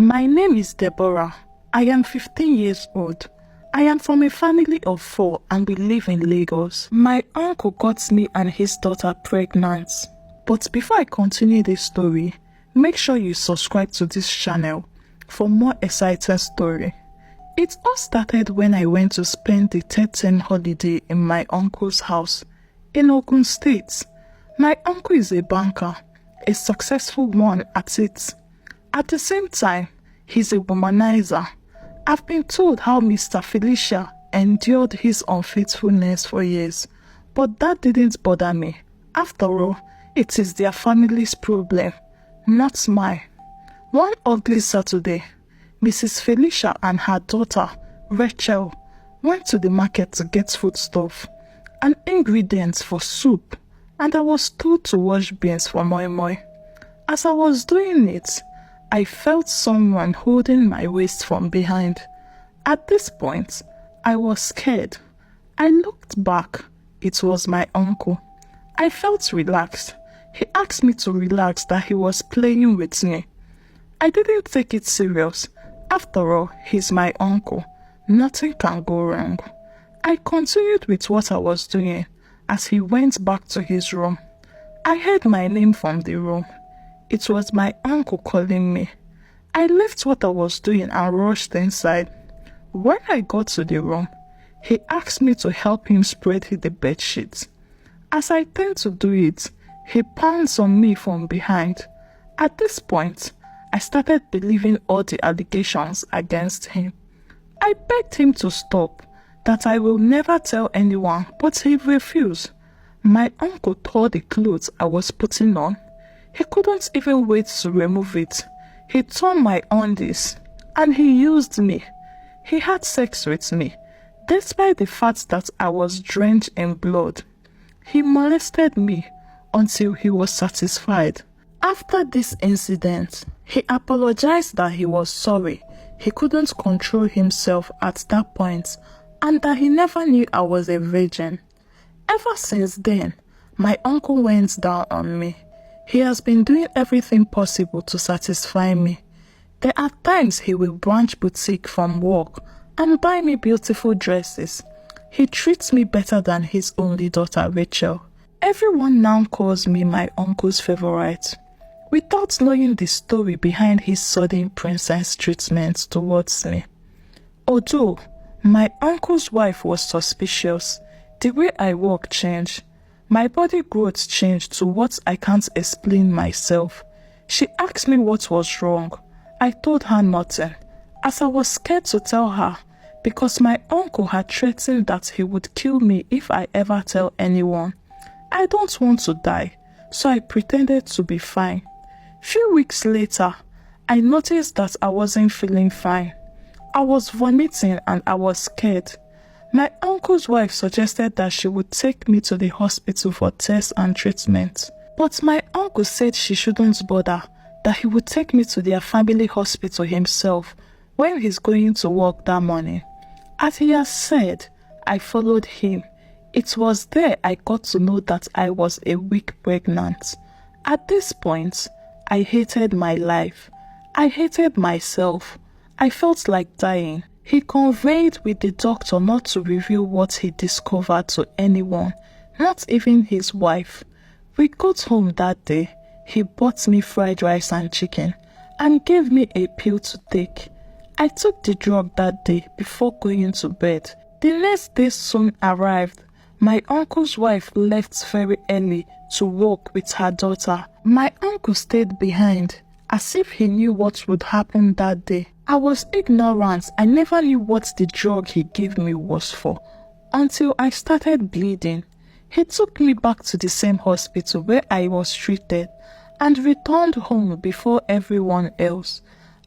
My name is Deborah. I am 15 years old. I am from a family of 4 and we live in Lagos. My uncle got me and his daughter pregnant. But before I continue this story, make sure you subscribe to this channel for more exciting story. It all started when I went to spend the 13th holiday in my uncle's house in Ogun State. My uncle is a banker, a successful one at it. At the same time, he's a womanizer. I've been told how Mr. Felicia endured his unfaithfulness for years, but that didn't bother me. After all, it is their family's problem, not mine. One ugly Saturday, Mrs. Felicia and her daughter, Rachel, went to the market to get foodstuff and ingredients for soup, and I was told to wash beans for moi moi. As I was doing it, I felt someone holding my waist from behind. At this point, I was scared. I looked back. It was my uncle. I felt relaxed. He asked me to relax, that he was playing with me. I didn't take it serious. After all, he's my uncle. Nothing can go wrong. I continued with what I was doing as he went back to his room. I heard my name from the room. It was my uncle calling me. I left what I was doing and rushed inside. When I got to the room, he asked me to help him spread the bed sheets. As I turned to do it, he pounced on me from behind. At this point, I started believing all the allegations against him. I begged him to stop, that I will never tell anyone, but he refused. My uncle tore the clothes I was putting on. He couldn't even wait to remove it. He tore my undies and he used me. He had sex with me, despite the fact that I was drenched in blood. He molested me until he was satisfied. After this incident, he apologized that he was sorry. He couldn't control himself at that point and that he never knew I was a virgin. Ever since then, my uncle went down on me. He has been doing everything possible to satisfy me. There are times he will branch boutique from work and buy me beautiful dresses. He treats me better than his only daughter, Rachel. Everyone now calls me my uncle's favorite, without knowing the story behind his sudden princess treatment towards me. Although my uncle's wife was suspicious, the way I walk changed. My body growth changed to what I can't explain myself. She asked me what was wrong. I told her nothing, as I was scared to tell her, because my uncle had threatened that he would kill me if I ever tell anyone. I don't want to die, so I pretended to be fine. Few weeks later, I noticed that I wasn't feeling fine. I was vomiting and I was scared. My uncle's wife suggested that she would take me to the hospital for tests and treatment. But my uncle said she shouldn't bother, that he would take me to their family hospital himself when he's going to work that morning. As he has said, I followed him. It was there I got to know that I was a week pregnant. At this point, I hated my life. I hated myself. I felt like dying. He conveyed with the doctor not to reveal what he discovered to anyone, not even his wife. We got home that day. He bought me fried rice and chicken and gave me a pill to take. I took the drug that day before going to bed. The next day soon arrived. My uncle's wife left very early to work with her daughter. My uncle stayed behind, as if he knew what would happen that day. I was ignorant. I never knew what the drug he gave me was for, until I started bleeding. He took me back to the same hospital where I was treated and returned home before everyone else.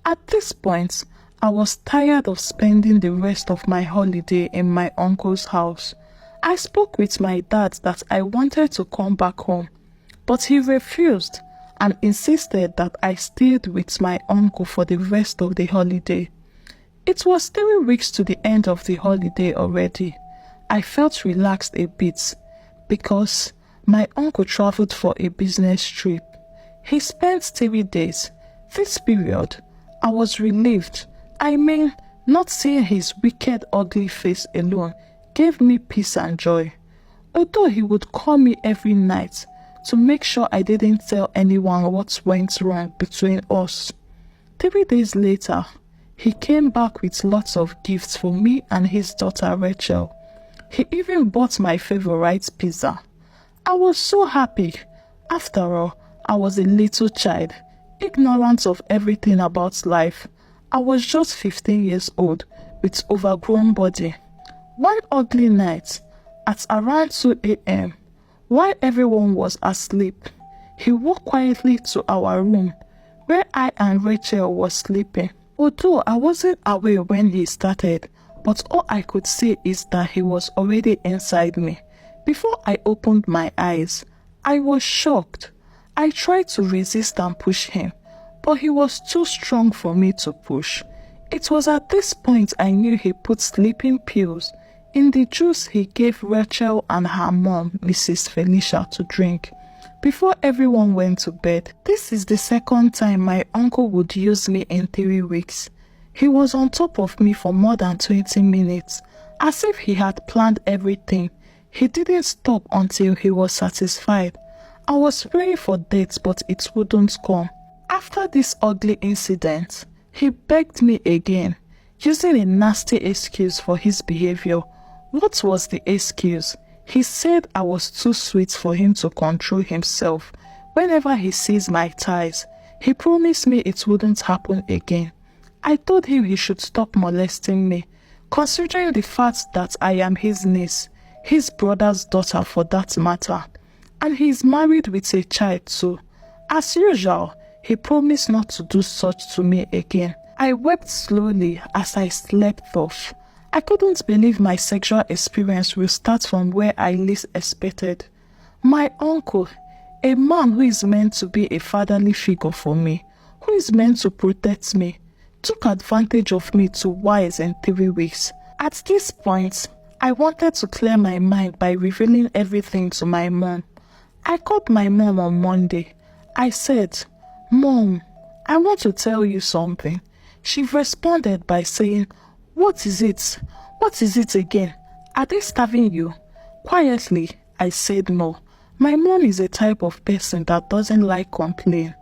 At this point, I was tired of spending the rest of my holiday in my uncle's house. I spoke with my dad that I wanted to come back home, but he refused and insisted that I stayed with my uncle for the rest of the holiday. It was 3 weeks to the end of the holiday already. I felt relaxed a bit because my uncle traveled for a business trip. He spent 3 days. This period, I was relieved. I mean, not seeing his wicked, ugly face alone gave me peace and joy. Although he would call me every night to make sure I didn't tell anyone what went wrong between us. 3 days later, he came back with lots of gifts for me and his daughter Rachel. He even bought my favorite pizza. I was so happy. After all, I was a little child, ignorant of everything about life. I was just 15 years old with overgrown body. One ugly night, at around 2 a.m., while everyone was asleep, he walked quietly to our room where I and Rachel were sleeping. Although I wasn't aware when he started, but all I could see is that he was already inside me. Before I opened my eyes, I was shocked. I tried to resist and push him, but he was too strong for me to push. It was at this point I knew he put sleeping pills in the juice he gave Rachel and her mom, Mrs. Felicia, to drink before everyone went to bed. This is the second time my uncle would use me in 3 weeks. He was on top of me for more than 20 minutes, as if he had planned everything. He didn't stop until he was satisfied. I was praying for death, but it wouldn't come. After this ugly incident, he begged me again, using a nasty excuse for his behavior. What was the excuse? He said I was too sweet for him to control himself. Whenever he sees my thighs, he promised me it wouldn't happen again. I told him he should stop molesting me, considering the fact that I am his niece, his brother's daughter for that matter, and he is married with a child too. As usual, he promised not to do such to me again. I wept slowly as I slept off. I couldn't believe my sexual experience will start from where I least expected. My uncle, a man who is meant to be a fatherly figure for me, who is meant to protect me, took advantage of me to wise in 3 weeks. At this point, I wanted to clear my mind by revealing everything to my mom. I called my mom on Monday. I said, "Mom, I want to tell you something." She responded by saying, "What is it? What is it again? Are they starving you?" Quietly, I said no. My mom is a type of person that doesn't like complain.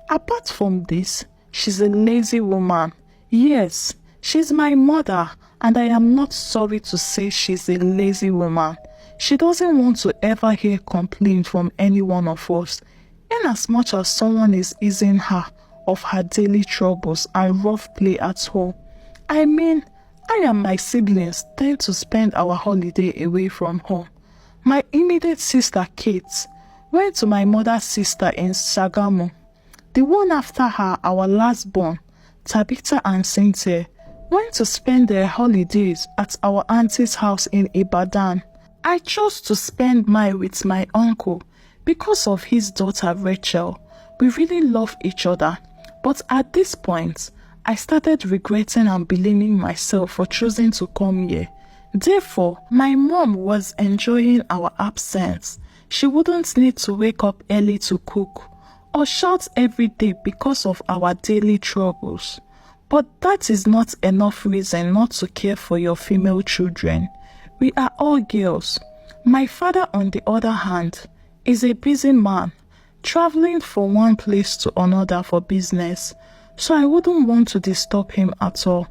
Apart from this, she's a lazy woman. Yes, she's my mother, and I am not sorry to say she's a lazy woman. She doesn't want to ever hear complaint from any one of us, in as much as someone is easing her of her daily troubles and rough play at home. I mean, I and my siblings tend to spend our holiday away from home. My immediate sister Kate went to my mother's sister in Sagamu. The one after her, our last born, Tabitha and Cynthia, went to spend their holidays at our auntie's house in Ibadan. I chose to spend mine with my uncle because of his daughter Rachel. We really love each other, but at this point, I started regretting and blaming myself for choosing to come here. Therefore, my mom was enjoying our absence. She wouldn't need to wake up early to cook or shout every day because of our daily troubles. But that is not enough reason not to care for your female children. We are all girls. My father, on the other hand, is a busy man, traveling from one place to another for business, so I wouldn't want to disturb him at all.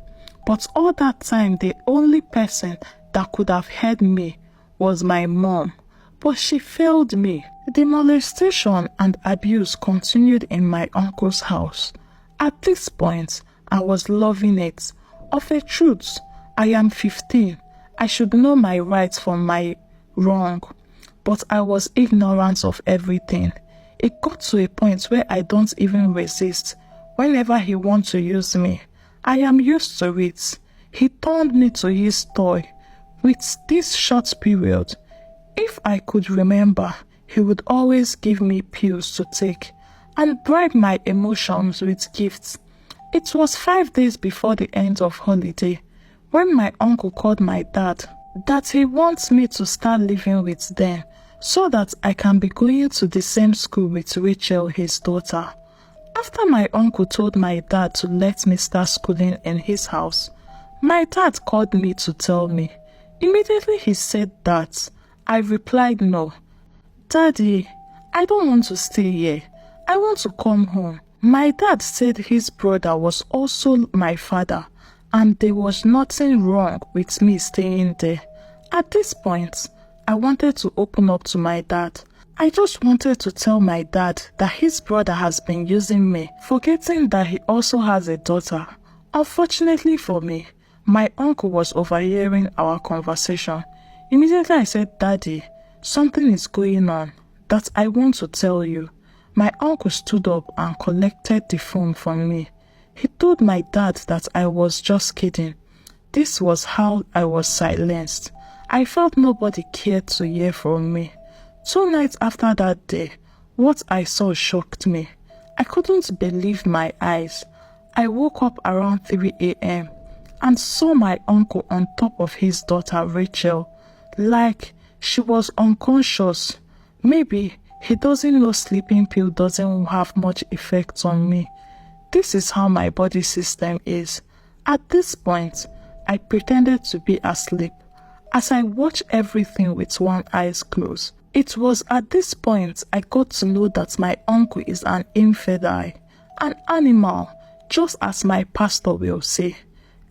But all that time, the only person that could have heard me was my mom. But she failed me. The molestation and abuse continued in my uncle's house. At this point, I was loving it. Of a truth, I am 15. I should know my right from my wrong. But I was ignorant of everything. It got to a point where I don't even resist. Whenever he wants to use me, I am used to it. He turned me to his toy. With this short period, if I could remember, he would always give me pills to take and bribe my emotions with gifts. It was 5 days before the end of holiday when my uncle called my dad that he wants me to start living with them so that I can be going to the same school with Rachel, his daughter. After my uncle told my dad to let me start schooling in his house, my dad called me to tell me. Immediately he said that. I replied no. Daddy, I don't want to stay here. I want to come home. My dad said his brother was also my father and there was nothing wrong with me staying there. At this point, I wanted to open up to my dad. I just wanted to tell my dad that his brother has been using me, forgetting that he also has a daughter. Unfortunately for me, my uncle was overhearing our conversation. Immediately I said, Daddy, something is going on that I want to tell you. My uncle stood up and collected the phone from me. He told my dad that I was just kidding. This was how I was silenced. I felt nobody cared to hear from me. 2 nights after that day, what I saw shocked me. I couldn't believe my eyes. I woke up around 3 a.m. and saw my uncle on top of his daughter Rachel, like she was unconscious. Maybe he doesn't know sleeping pill doesn't have much effect on me. This is how my body system is. At this point, I pretended to be asleep as I watched everything with one eye closed. It was at this point I got to know that my uncle is an infidel, an animal, just as my pastor will say.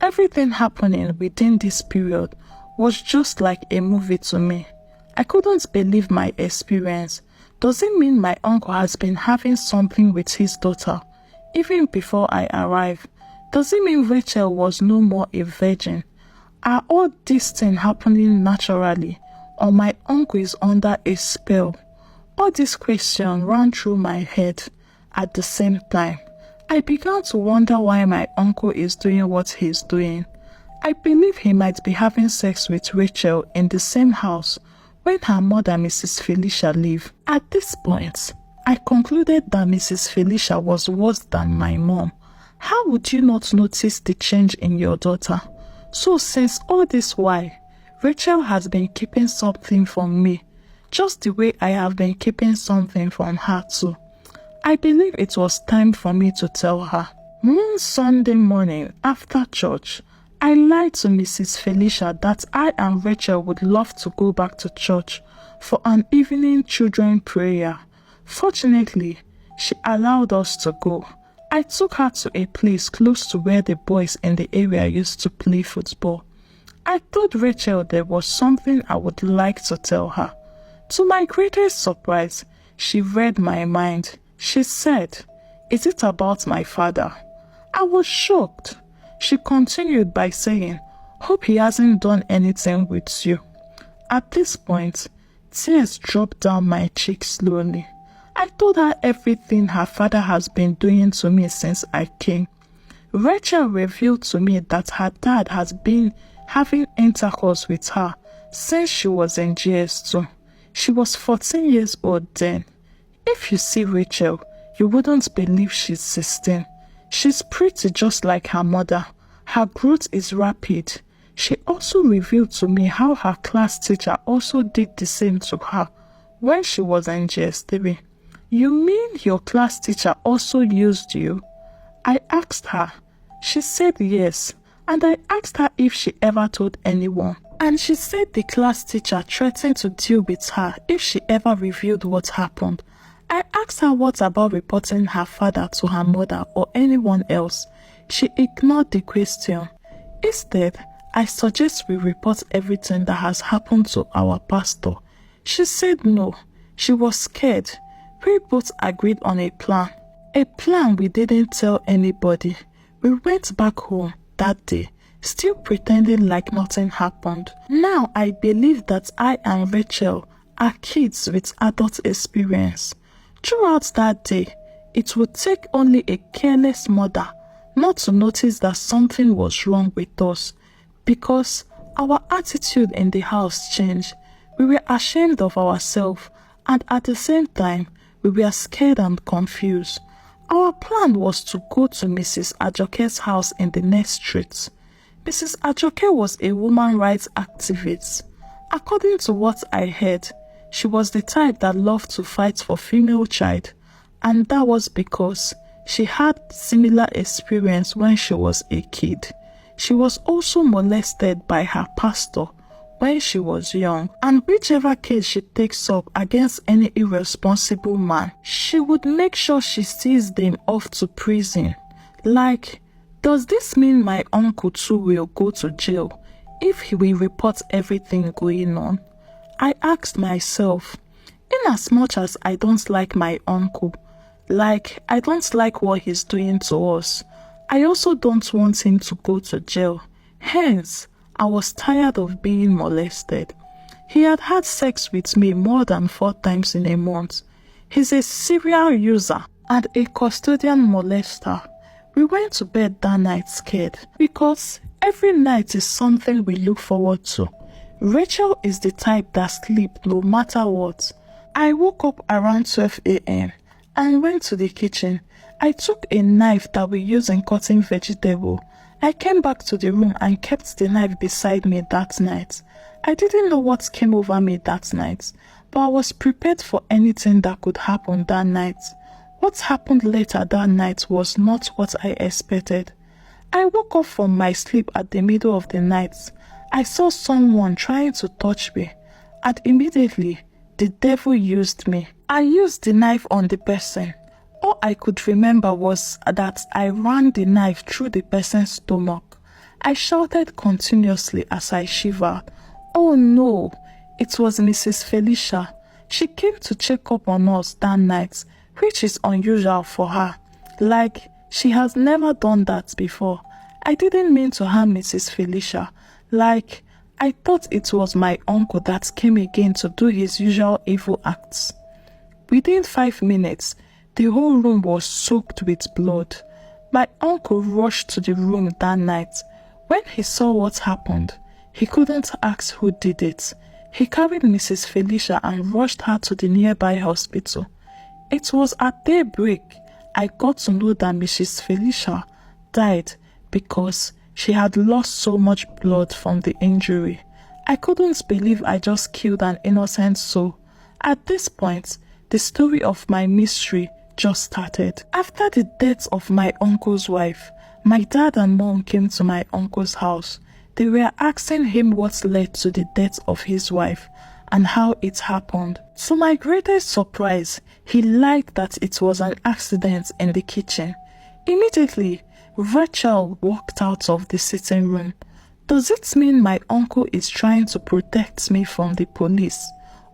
Everything happening within this period was just like a movie to me. I couldn't believe my experience. Does it mean my uncle has been having something with his daughter even before I arrived? Does it mean Rachel was no more a virgin? Are all these things happening naturally, or my uncle is under a spell? All these questions ran through my head at the same time. I began to wonder why my uncle is doing what he's doing. I believe he might be having sex with Rachel in the same house when her mother, Mrs. Felicia, lived. At this point, I concluded that Mrs. Felicia was worse than my mom. How would you not notice the change in your daughter? So since all this while, Rachel has been keeping something from me, just the way I have been keeping something from her too. I believe it was time for me to tell her. One Sunday morning after church, I lied to Mrs. Felicia that I and Rachel would love to go back to church for an evening children prayer. Fortunately, she allowed us to go. I took her to a place close to where the boys in the area used to play football. I told Rachel there was something I would like to tell her. To my greatest surprise, she read my mind. She said, "Is it about my father?" I was shocked. She continued by saying, "Hope he hasn't done anything with you." At this point, tears dropped down my cheeks slowly. I told her everything her father has been doing to me since I came. Rachel revealed to me that her dad has been having intercourse with her since she was in GS2. She was 14 years old then. If you see Rachel, you wouldn't believe she's 16. She's pretty just like her mother. Her growth is rapid. She also revealed to me how her class teacher also did the same to her when she was in GS3. You mean your class teacher also used you? I asked her. She said yes, and I asked her if she ever told anyone. And she said the class teacher threatened to deal with her if she ever revealed what happened. I asked her what about reporting her father to her mother or anyone else. She ignored the question. Instead, I suggest we report everything that has happened to our pastor. She said no. She was scared. We both agreed on a plan. A plan we didn't tell anybody. We went back home that day, still pretending like nothing happened. Now I believe that I and Rachel are kids with adult experience. Throughout that day, it would take only a careless mother not to notice that something was wrong with us, because our attitude in the house changed. We were ashamed of ourselves, and at the same time, we were scared and confused. Our plan was to go to Mrs. Ajoke's house in the next street. Mrs. Ajoke was a woman rights activist. According to what I heard, she was the type that loved to fight for female child, and that was because She had similar experience when she was a kid. She was also molested by her pastor when she was young, and whichever case she takes up against any irresponsible man, she would make sure she sees them off to prison. Like, does this mean my uncle too will go to jail if he will report everything going on? I asked myself, in as much as I don't like my uncle, like I don't like what he's doing to us, I also don't want him to go to jail. Hence, I was tired of being molested. He had sex with me more than 4 times in a month. He's a serial user and a custodian molester. We went to bed that night scared because every night is something we look forward to. Rachel is the type that sleeps no matter what. I woke up around 12 a.m. and went to the kitchen. I took a knife that we use in cutting vegetable. I came back to the room and kept the knife beside me that night. I didn't know what came over me that night, but I was prepared for anything that could happen that night. What happened later that night was not what I expected. I woke up from my sleep at the middle of the night. I saw someone trying to touch me, and immediately the devil used me. I used the knife on the person. All I could remember was that I ran the knife through the person's stomach. I shouted continuously as I shivered. Oh no, it was Mrs. Felicia. She came to check up on us that night, which is unusual for her. Like, she has never done that before. I didn't mean to harm Mrs. Felicia. Like, I thought it was my uncle that came again to do his usual evil acts. Within 5 minutes, the whole room was soaked with blood. My uncle rushed to the room that night. When he saw what happened, he couldn't ask who did it. He carried Mrs. Felicia and rushed her to the nearby hospital. It was at daybreak I got to know that Mrs. Felicia died because she had lost so much blood from the injury. I couldn't believe I just killed an innocent soul. At this point, the story of my mystery just started. After the death of my uncle's wife, my dad and mom came to my uncle's house. They were asking him what led to the death of his wife and how it happened. To my greatest surprise, he lied that it was an accident in the kitchen. Immediately, Rachel walked out of the sitting room. Does it mean my uncle is trying to protect me from the police?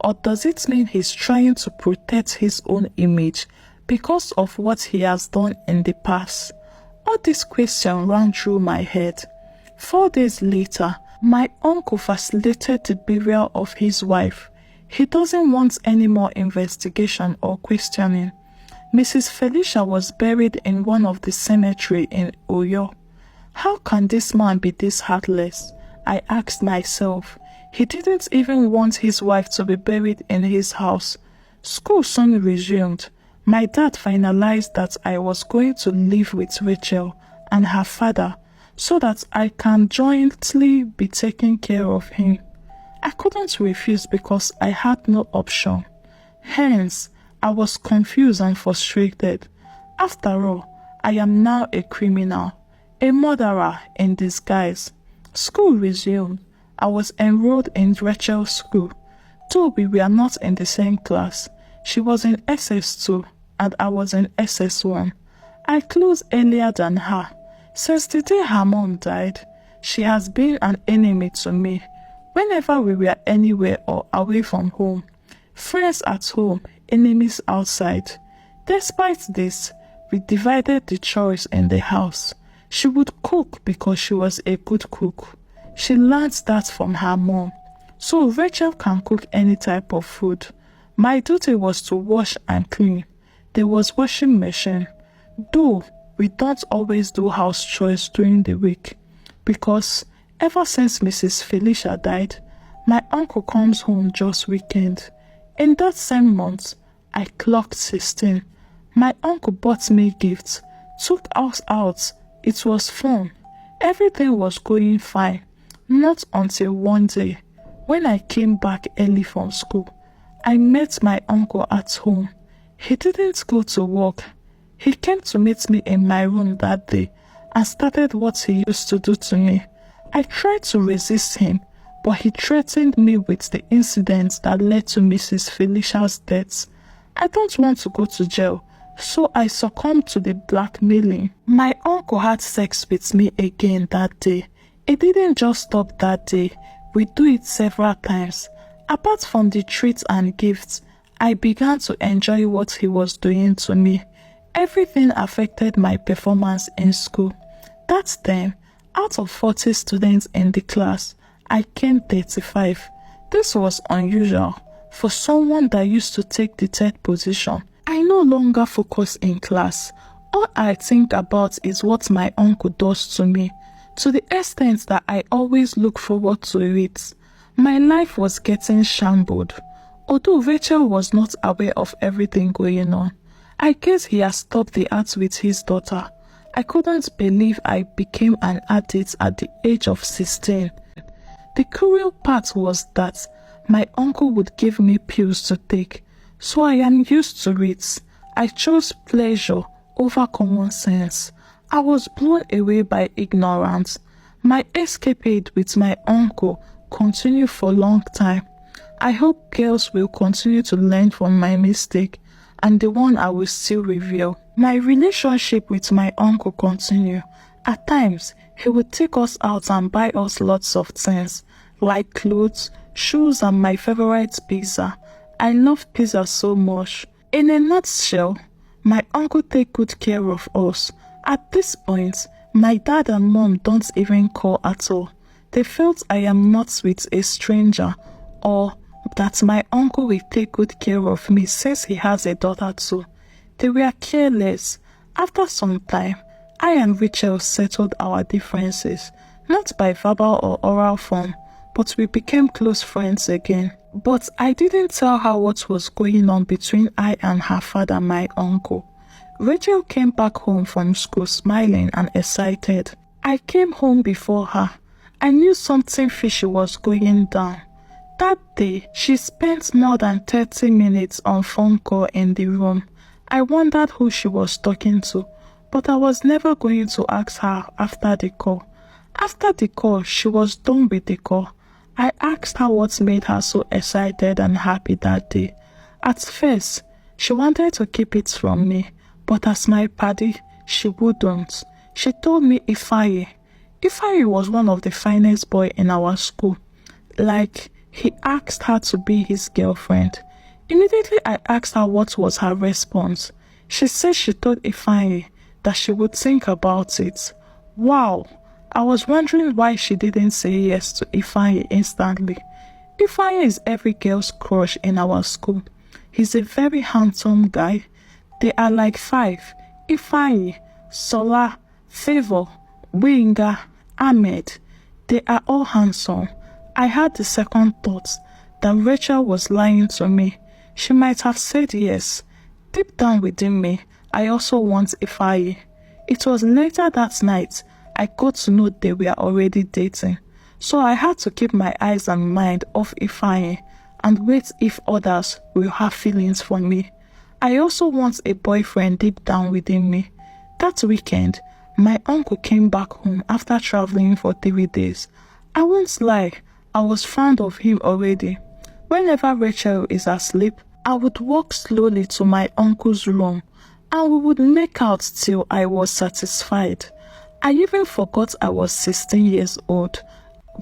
Or does it mean he's trying to protect his own image because of what he has done in the past? All these questions ran through my head. 4 days later, my uncle facilitated the burial of his wife. He doesn't want any more investigation or questioning. Mrs. Felicia was buried in one of the cemeteries in Oyo. How can this man be this heartless? I asked myself. He didn't even want his wife to be buried in his house. School soon resumed. My dad finalized that I was going to live with Rachel and her father so that I can jointly be taking care of him. I couldn't refuse because I had no option. Hence, I was confused and frustrated. After all, I am now a criminal, a murderer in disguise. School resumed. I was enrolled in Rachel's school. Though we were not in the same class, she was in SS2 and I was in SS1. I closed earlier than her. Since the day her mom died, she has been an enemy to me. Whenever we were anywhere or away from home, friends at home, enemies outside. Despite this, we divided the chores in the house. She would cook because she was a good cook. She learned that from her mom. So Rachel can cook any type of food. My duty was to wash and clean. There was washing machine. Though we don't always do house chores during the week, because ever since Mrs. Felicia died, my uncle comes home just weekend. In that same month, I clocked 16. My uncle bought me gifts, took us out. It was fun. Everything was going fine. Not until one day, when I came back early from school, I met my uncle at home. He didn't go to work. He came to meet me in my room that day and started what he used to do to me. I tried to resist him, but he threatened me with the incident that led to Mrs. Felicia's death. I don't want to go to jail, so I succumbed to the blackmailing. My uncle had sex with me again that day. It didn't just stop that day. We do it several times. Apart from the treats and gifts, I began to enjoy what he was doing to me. Everything affected my performance in school. That time, out of 40 students in the class, I came 35. This was unusual for someone that used to take the third position. I no longer focus in class. All I think about is what my uncle does to me, to the extent that I always look forward to it. My life was getting shambled. Although Rachel was not aware of everything going on, I guess he has stopped the act with his daughter. I couldn't believe I became an addict at the age of 16. The cruel part was that my uncle would give me pills to take, so I am used to it. I chose pleasure over common sense. I was blown away by ignorance. My escapade with my uncle continued for a long time. I hope girls will continue to learn from my mistake and the one I will still reveal. My relationship with my uncle continued. At times, he would take us out and buy us lots of things, like clothes, shoes, and my favorite pizza. I love pizza so much. In a nutshell, my uncle takes good care of us. At this point, my dad and mom don't even call at all. They felt I am not with a stranger, or that my uncle will take good care of me since he has a daughter too. They were careless. After some time, I and Rachel settled our differences, not by verbal or oral form, but we became close friends again. But I didn't tell her what was going on between I and her father, my uncle. Rachel came back home from school smiling and excited. I came home before her. I knew something fishy was going down. That day, she spent more than 30 minutes on phone call in the room. I wondered who she was talking to, but I was never going to ask her after the call. After the call, she was done with the call. I asked her what made her so excited and happy that day. At first, she wanted to keep it from me, but as my paddy, she wouldn't. She told me Ifeanyi. Ifeanyi was one of the finest boys in our school. Like, he asked her to be his girlfriend. Immediately I asked her what was her response. She said she told Ifeanyi that she would think about it. Wow! I was wondering why she didn't say yes to Ifeanyi instantly. Ifeanyi is every girl's crush in our school. He's a very handsome guy. They are like 5. Ifeanyi, Sola, Favor, Winga, Ahmed. They are all handsome. I had the second thought that Rachel was lying to me. She might have said yes. Deep down within me, I also want Ifeanyi. It was later that night I got to know they were already dating. So I had to keep my eyes and mind off Ifeanyi and wait if others will have feelings for me. I also want a boyfriend deep down within me. That weekend, my uncle came back home after traveling for 3 days. I won't lie, I was fond of him already. Whenever Rachel is asleep, I would walk slowly to my uncle's room and we would make out till I was satisfied. I even forgot I was 16 years old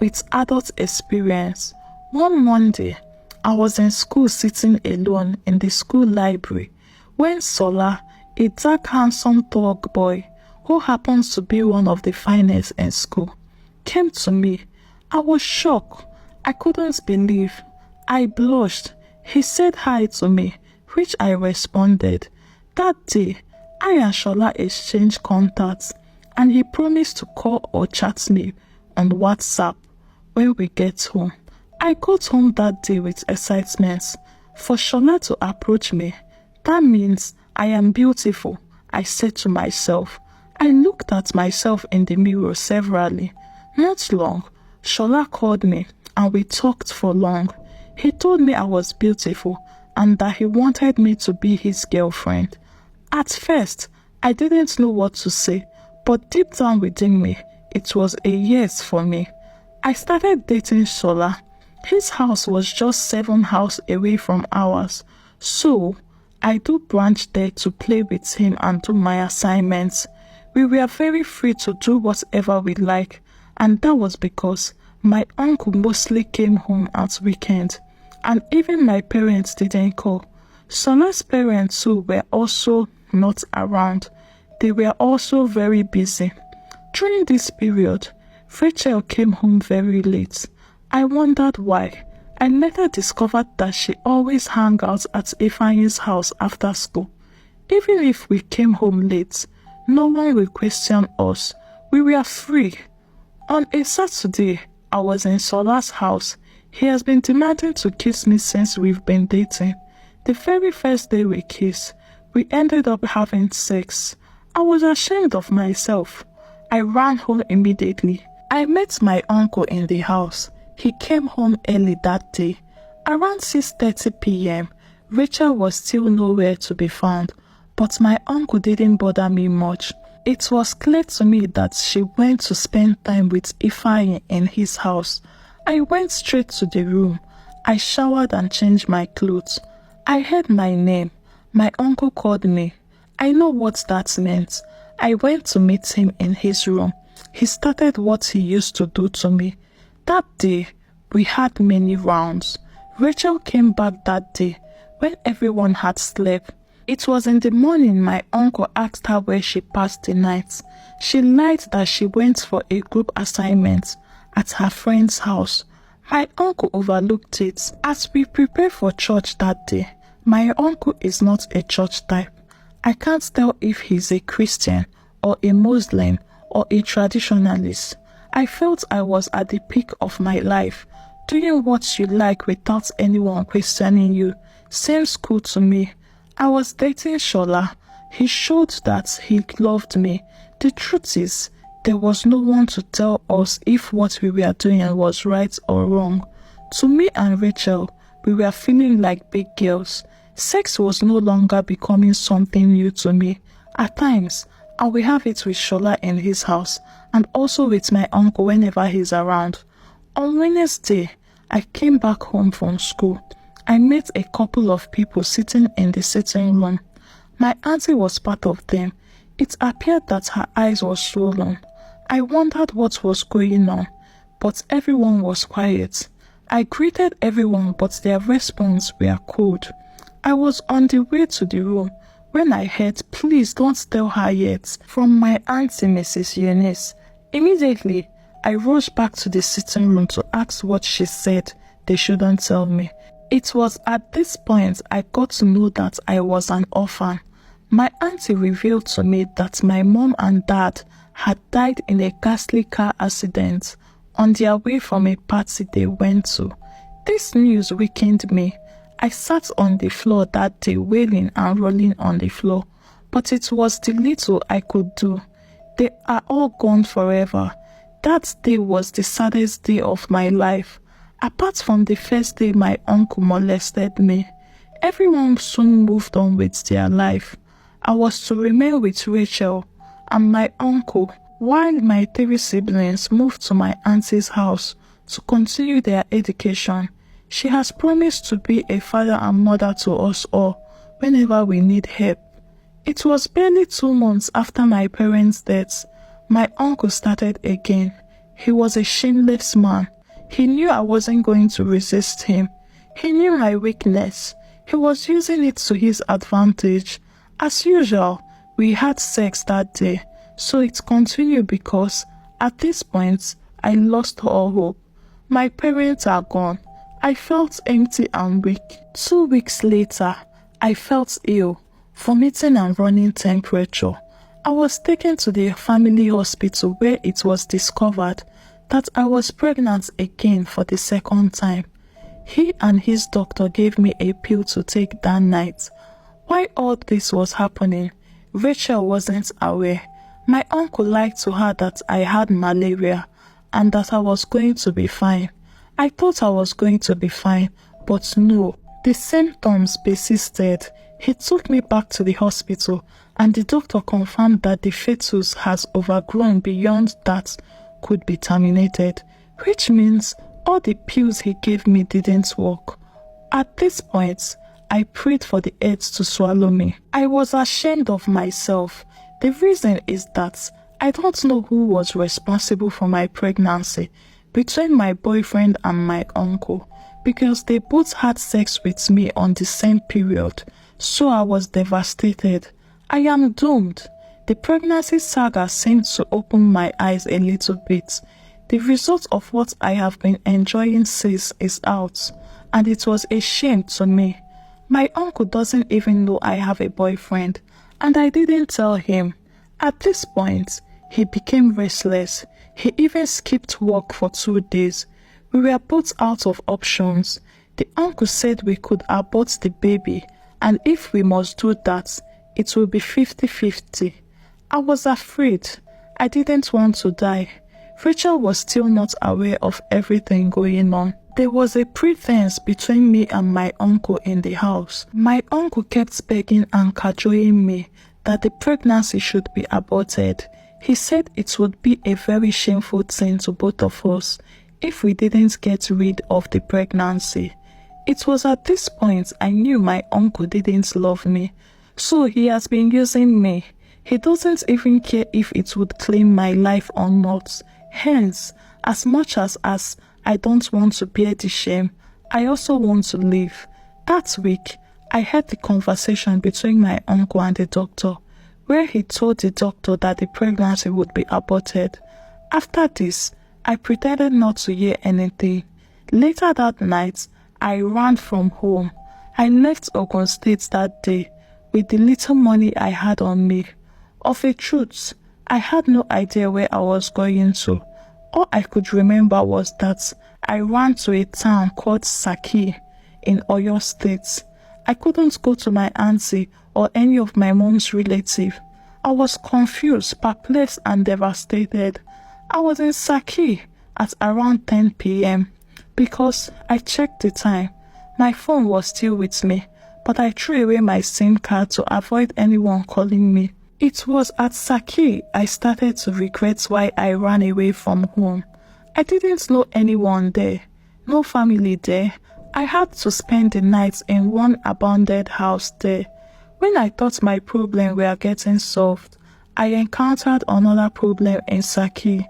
with adult experience. One Monday, I was in school sitting alone in the school library when Sola, a dark handsome thug boy who happens to be one of the finest in school, came to me. I was shocked. I couldn't believe. I blushed. He said hi to me, which I responded. That day, I and Shola exchanged contacts and he promised to call or chat me on WhatsApp when we get home. I got home that day with excitement. For Shola to approach me, that means I am beautiful, I said to myself. I looked at myself in the mirror severally. Not long, Shola called me and we talked for long. He told me I was beautiful and that he wanted me to be his girlfriend. At first, I didn't know what to say, but deep down within me, it was a yes for me. I started dating Shola. His house was just 7 houses away from ours, so I do branch there to play with him and do my assignments. We were very free to do whatever we like, and that was because my uncle mostly came home at weekends, and even my parents didn't call. Shola's parents too were also not around. They were also very busy. During this period, Rachel came home very late. I wondered why. I later discovered that she always hung out at Ifeanyi's house after school. Even if we came home late, no one will question us. We were free. On a Saturday, I was in Shola's house. He has been demanding to kiss me since we've been dating. The very first day we kissed, we ended up having sex. I was ashamed of myself. I ran home immediately. I met my uncle in the house. He came home early that day. Around 6:30 p.m., Rachel was still nowhere to be found, but my uncle didn't bother me much. It was clear to me that she went to spend time with Ifeanyi in his house. I went straight to the room. I showered and changed my clothes. I heard my name. My uncle called me. I know what that meant. I went to meet him in his room. He started what he used to do to me. That day, we had many rounds. Rachel came back that day when everyone had slept. It was in the morning my uncle asked her where she passed the night. She lied that she went for a group assignment at her friend's house. My uncle overlooked it. As we prepared for church that day, my uncle is not a church type. I can't tell if he's a Christian or a Muslim or a traditionalist. I felt I was at the peak of my life. Doing what you like without anyone questioning you seems cool to me. I was dating Shola. He showed that he loved me. The truth is, there was no one to tell us if what we were doing was right or wrong. To me and Rachel, we were feeling like big girls. Sex was no longer becoming something new to me. At times, I will have it with Shola in his house and also with my uncle whenever he's around. On Wednesday, I came back home from school. I met a couple of people sitting in the sitting room. My auntie was part of them. It appeared that her eyes were swollen. I wondered what was going on, but everyone was quiet. I greeted everyone, but their response were cold. I was on the way to the room when I heard, "Please don't tell her yet," from my auntie Mrs. Eunice. Immediately, I rushed back to the sitting room to ask what she said they shouldn't tell me. It was at this point I got to know that I was an orphan. My auntie revealed to me that my mom and dad had died in a ghastly car accident on their way from a party they went to. This news weakened me. I sat on the floor that day wailing and rolling on the floor, but it was the little I could do. They are all gone forever. That day was the saddest day of my life. Apart from the first day my uncle molested me, everyone soon moved on with their life. I was to remain with Rachel and my uncle while my 3 siblings moved to my auntie's house to continue their education. She has promised to be a father and mother to us all whenever we need help. It was barely 2 months after my parents' deaths. My uncle started again. He was a shameless man. He knew I wasn't going to resist him. He knew my weakness. He was using it to his advantage. As usual, we had sex that day, so it continued because at this point, I lost all hope. My parents are gone. I felt empty and weak. 2 weeks later, I felt ill, vomiting and running temperature. I was taken to the family hospital where it was discovered that I was pregnant again for the 2nd time. He and his doctor gave me a pill to take that night. While all this was happening, Rachel wasn't aware. My uncle lied to her that I had malaria and that I was going to be fine. I thought I was going to be fine, but no, the symptoms persisted. He took me back to the hospital and the doctor confirmed that the fetus has overgrown beyond that could be terminated, which means all the pills he gave me didn't work. At this point, I prayed for the earth to swallow me. I was ashamed of myself. The reason is that I don't know who was responsible for my pregnancy between my boyfriend and my uncle, because they both had sex with me on the same period, so I was devastated. I am doomed. The pregnancy saga seemed to open my eyes a little bit. The result of what I have been enjoying since is out, and it was a shame to me. My uncle doesn't even know I have a boyfriend, and I didn't tell him. At this point, he became restless. He even skipped work for 2 days. We were both out of options. The uncle said we could abort the baby, and if we must do that, it will be 50-50. I was afraid. I didn't want to die. Rachel was still not aware of everything going on. There was a pretense between me and my uncle in the house. My uncle kept begging and cajoling me that the pregnancy should be aborted. He said it would be a very shameful thing to both of us if we didn't get rid of the pregnancy. It was at this point I knew my uncle didn't love me, so he has been using me. He doesn't even care if it would claim my life or not. Hence, as much as I don't want to bear the shame, I also want to live. That week, I heard the conversation between my uncle and the doctor, where he told the doctor that the pregnancy would be aborted. After this, I pretended not to hear anything. Later that night, I ran from home. I left Ogun State that day with the little money I had on me. Of a truth, I had no idea where I was going to. All I could remember was that I ran to a town called Saki in Oyo State. I couldn't go to my auntie or any of my mom's relatives. I was confused, perplexed, and devastated. I was in Saki at around 10 p.m. because I checked the time. My phone was still with me, but I threw away my SIM card to avoid anyone calling me. It was at Saki I started to regret why I ran away from home. I didn't know anyone there, no family there. I had to spend the night in one abandoned house there. When I thought my problem were getting solved, I encountered another problem in Saki.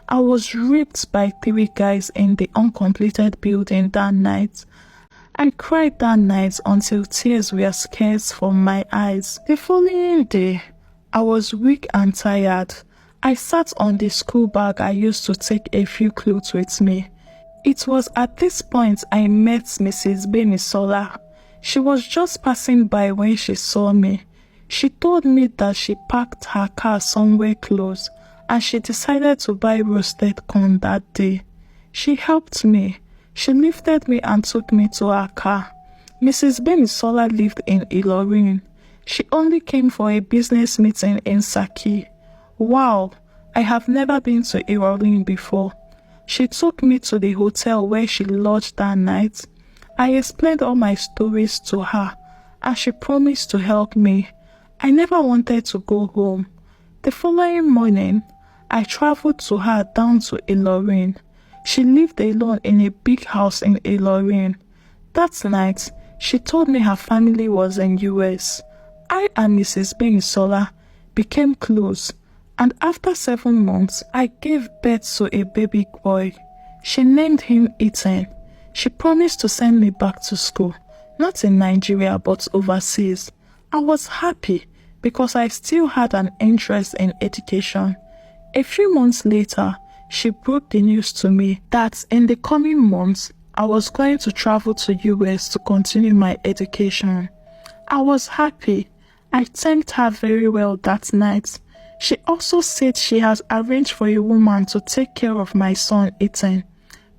I was raped by 3 guys in the uncompleted building that night. I cried that night until tears were scarce from my eyes. The following day, I was weak and tired. I sat on the school bag I used to take a few clothes with me. It was at this point I met Mrs. Benisola. She was just passing by when she saw me. She told me that she parked her car somewhere close and she decided to buy roasted corn that day. She helped me. She lifted me and took me to her car. Mrs. Benisola lived in Ilorin. She only came for a business meeting in Saki. Wow, I have never been to Ilorin before. She took me to the hotel where she lodged that night. I explained all my stories to her, and she promised to help me. I never wanted to go home. The following morning, I traveled to her down to Ilorin. She lived alone in a big house in Ilorin. That night, she told me her family was in US. I and Mrs. Benisola became close, and after 7 months, I gave birth to a baby boy. She named him Ethan. She promised to send me back to school, not in Nigeria but overseas. I was happy because I still had an interest in education. A few months later, she broke the news to me that in the coming months, I was going to travel to US to continue my education. I was happy. I thanked her very well that night. She also said she has arranged for a woman to take care of my son Ethan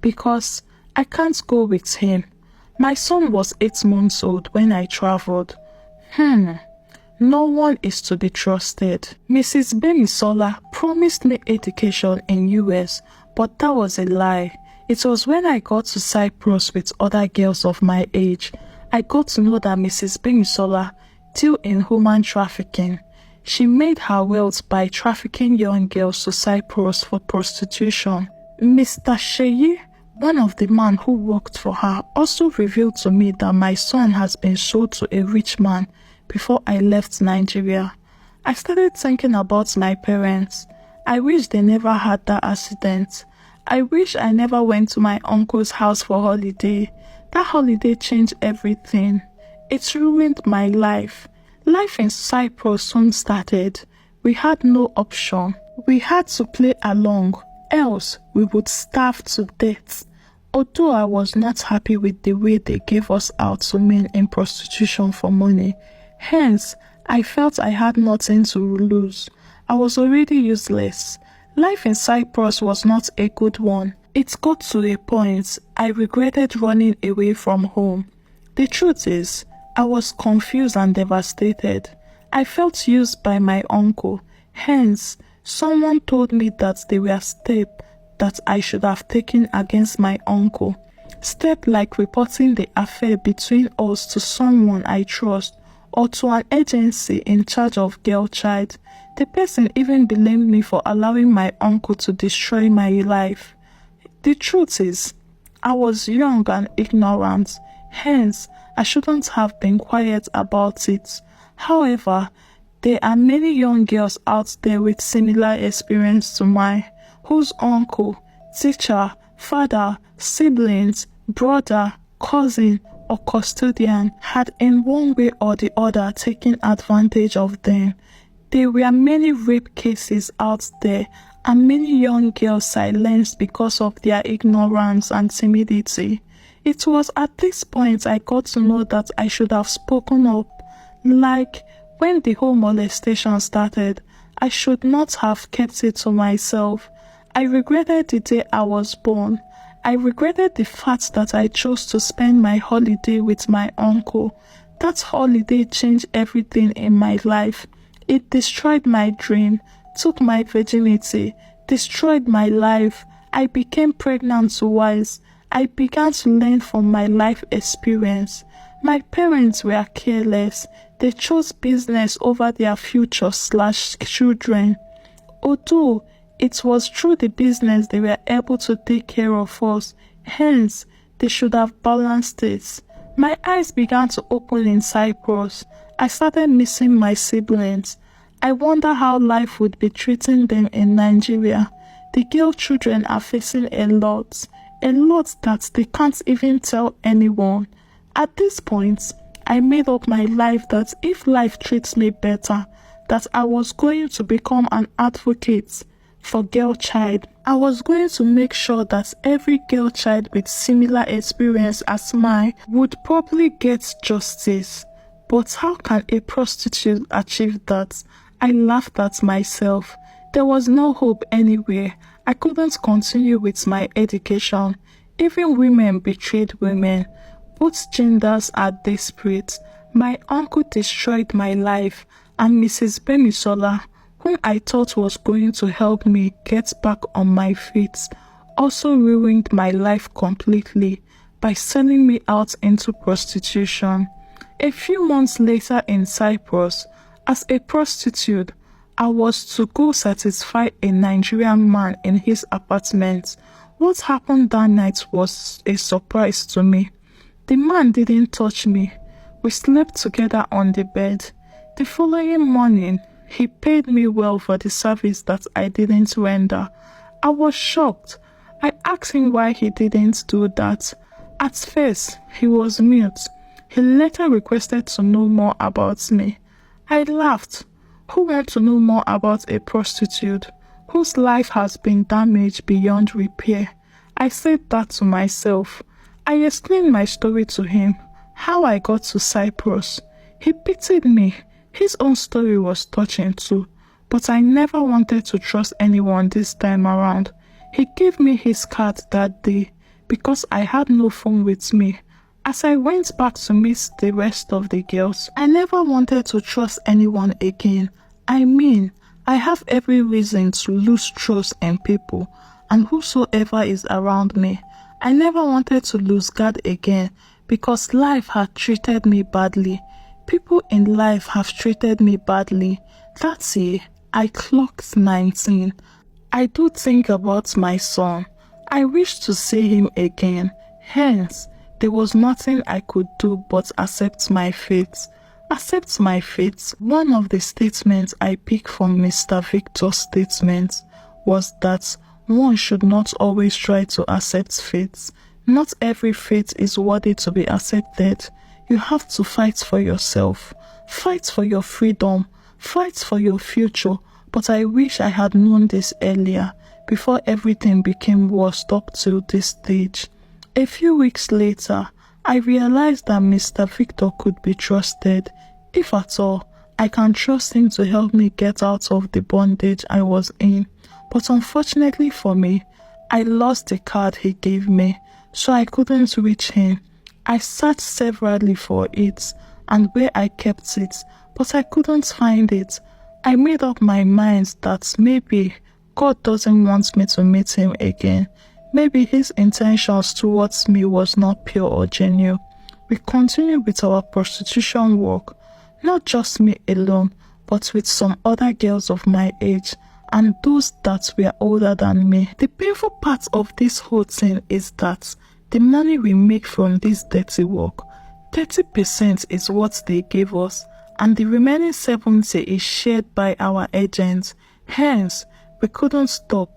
because I can't go with him. My son was 8 months old when I traveled. No one is to be trusted. Mrs. Benisola promised me education in US, but that was a lie. It was when I got to Cyprus with other girls of my age, I got to know that Mrs. Benisola deal in human trafficking. She made her wealth by trafficking young girls to Cyprus for prostitution. Mr. Sheyi, one of the men who worked for her, also revealed to me that my son has been sold to a rich man before I left Nigeria. I started thinking about my parents. I wish they never had that accident. I wish I never went to my uncle's house for holiday. That holiday changed everything. It ruined my life. Life in Cyprus soon started. We had no option. We had to play along, else we would starve to death. Although I was not happy with the way they gave us out to men in prostitution for money, hence I felt I had nothing to lose. I was already useless. Life in Cyprus was not a good one. It got to a point I regretted running away from home. The truth is, I was confused and devastated. I felt used by my uncle. Hence, someone told me that there were steps that I should have taken against my uncle. Steps like reporting the affair between us to someone I trust or to an agency in charge of girl child. The person even blamed me for allowing my uncle to destroy my life. The truth is, I was young and ignorant. Hence, I shouldn't have been quiet about it. However, there are many young girls out there with similar experience to mine, whose uncle, teacher, father, siblings, brother, cousin, or custodian had in one way or the other taken advantage of them. There were many rape cases out there and many young girls silenced because of their ignorance and timidity. It was at this point I got to know that I should have spoken up. Like when the whole molestation started, I should not have kept it to myself. I regretted the day I was born. I regretted the fact that I chose to spend my holiday with my uncle. That holiday changed everything in my life. It destroyed my dream, took my virginity, destroyed my life. I became pregnant twice. I began to learn from my life experience. My parents were careless. They chose business over their future/children. Although it was through the business they were able to take care of us, hence they should have balanced it. My eyes began to open in Cyprus. I started missing my siblings. I wonder how life would be treating them in Nigeria. The girl children are facing a lot that they can't even tell anyone. At this point, I made up my life that if life treats me better, that I was going to become an advocate for girl child. I was going to make sure that every girl child with similar experience as mine would probably get justice. But how can a prostitute achieve that? I laughed at myself. There was no hope anywhere. I couldn't continue with my education. Even women betrayed women. Both genders are desperate. My uncle destroyed my life, and Mrs. Bemisola, whom I thought was going to help me get back on my feet, also ruined my life completely by selling me out into prostitution. A few months later in Cyprus, as a prostitute, I was to go satisfy a Nigerian man in his apartment. What happened that night was a surprise to me. The man didn't touch me. We slept together on the bed. The following morning, he paid me well for the service that I didn't render. I was shocked. I asked him why he didn't do that. At first, he was mute. He later requested to know more about me. I laughed. Who wants to know more about a prostitute whose life has been damaged beyond repair? I said that to myself. I explained my story to him, how I got to Cyprus. He pitied me. His own story was touching too, but I never wanted to trust anyone this time around. He gave me his card that day because I had no phone with me. As I went back to meet the rest of the girls, I never wanted to trust anyone again. I mean, I have every reason to lose trust in people and whosoever is around me. I never wanted to lose God again because life had treated me badly. people in life have treated me badly. That year, I clocked 19. I do think about my son. I wish to see him again. Hence, there was nothing I could do but accept my fate. Accept my fate. One of the statements I picked from Mr. Victor's statement was that one should not always try to accept fate. Not every fate is worthy to be accepted. You have to fight for yourself. Fight for your freedom. Fight for your future. But I wish I had known this earlier, before everything became worse up to this stage. A few weeks later, I realized that Mr. Victor could be trusted. If at all, I can trust him to help me get out of the bondage I was in. But unfortunately for me, I lost the card he gave me, so I couldn't reach him. I searched severally for it and where I kept it, but I couldn't find it. I made up my mind that maybe God doesn't want me to meet him again. Maybe his intentions towards me was not pure or genuine. We continued with our prostitution work, not just me alone, but with some other girls of my age and those that were older than me. The painful part of this whole thing is that the money we make from this dirty work, 30% is what they gave us, and the remaining 70% is shared by our agents. Hence, we couldn't stop.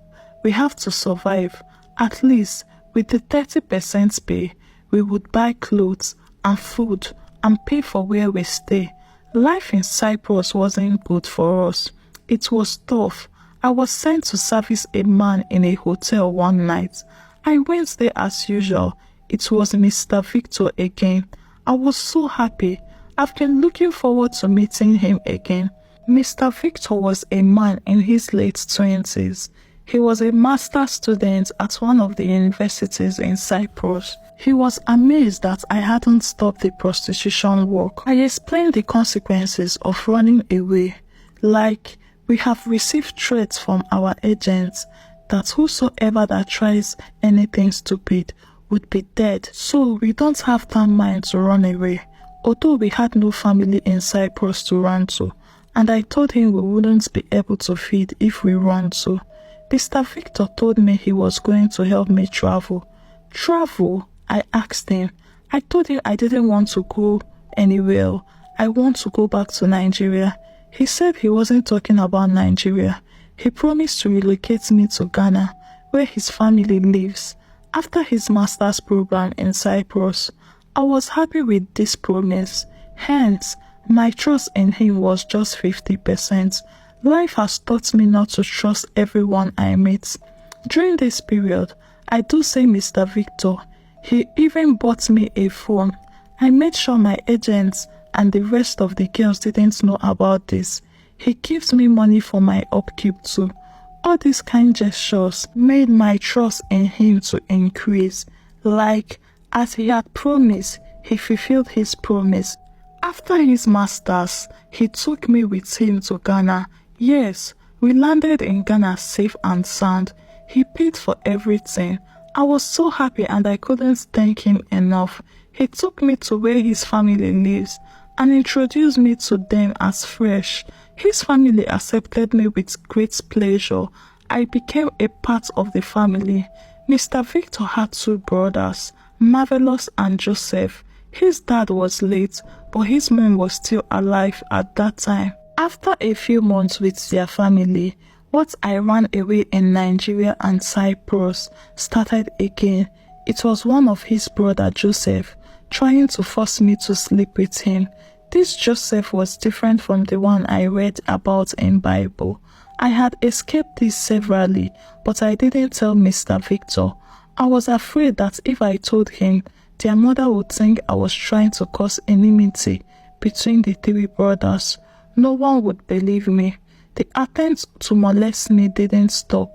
We have to survive. At least, with the 30% pay, we would buy clothes and food and pay for where we stay. Life in Cyprus wasn't good for us. It was tough. I was sent to service a man in a hotel one night. I went there as usual. It was Mr. Victor again. I was so happy. I've been looking forward to meeting him again. Mr. Victor was a man in his late 20s. He was a master's student at one of the universities in Cyprus. He was amazed that I hadn't stopped the prostitution work. I explained the consequences of running away. Like, we have received threats from our agents that whosoever that tries anything stupid would be dead. So we don't have that mind to run away. Although we had no family in Cyprus to run to, and I told him we wouldn't be able to feed if we run to. Mr. Victor told me he was going to help me travel. Travel? I asked him. I told him I didn't want to go anywhere. I want to go back to Nigeria. He said he wasn't talking about Nigeria. He promised to relocate me to Ghana, where his family lives. After his master's program in Cyprus, I was happy with this promise. Hence, my trust in him was just 50%. Life has taught me not to trust everyone I meet. During this period, I do say Mr. Victor. He even bought me a phone. I made sure my agents and the rest of the girls didn't know about this. He gives me money for my upkeep too. All these kind gestures made my trust in him to increase. Like, as he had promised, he fulfilled his promise. After his masters, he took me with him to Ghana. Yes, we landed in Ghana safe and sound. He paid for everything. I was so happy and I couldn't thank him enough. He took me to where his family lives and introduced me to them as fresh. His family accepted me with great pleasure. I became a part of the family. Mr. Victor had two brothers, Marvelous and Joseph. His dad was late, but his mom was still alive at that time. After a few months with their family, what I ran away in Nigeria and Cyprus started again. It was one of his brother Joseph trying to force me to sleep with him. This Joseph was different from the one I read about in Bible. I had escaped this severally, but I didn't tell Mr. Victor. I was afraid that if I told him, their mother would think I was trying to cause enmity between the three brothers. No one would believe me. The attempts to molest me didn't stop.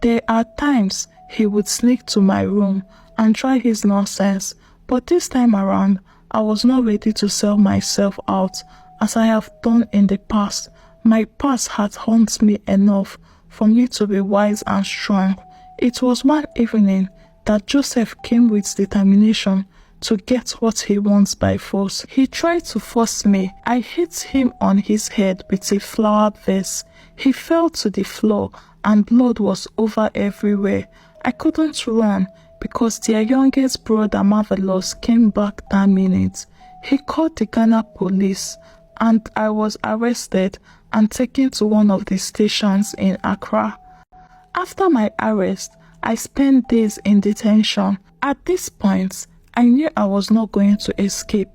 There are times he would sneak to my room and try his nonsense, but this time around, I was not ready to sell myself out as I have done in the past. My past had haunted me enough for me to be wise and strong. It was one evening that Joseph came with determination to get what he wants by force. He tried to force me. I hit him on his head with a flower vase. He fell to the floor and blood was over everywhere. I couldn't run because their youngest brother, Marvelous, came back that minute. He called the Ghana police and I was arrested and taken to one of the stations in Accra. After my arrest, I spent days in detention. At this point, I knew I was not going to escape.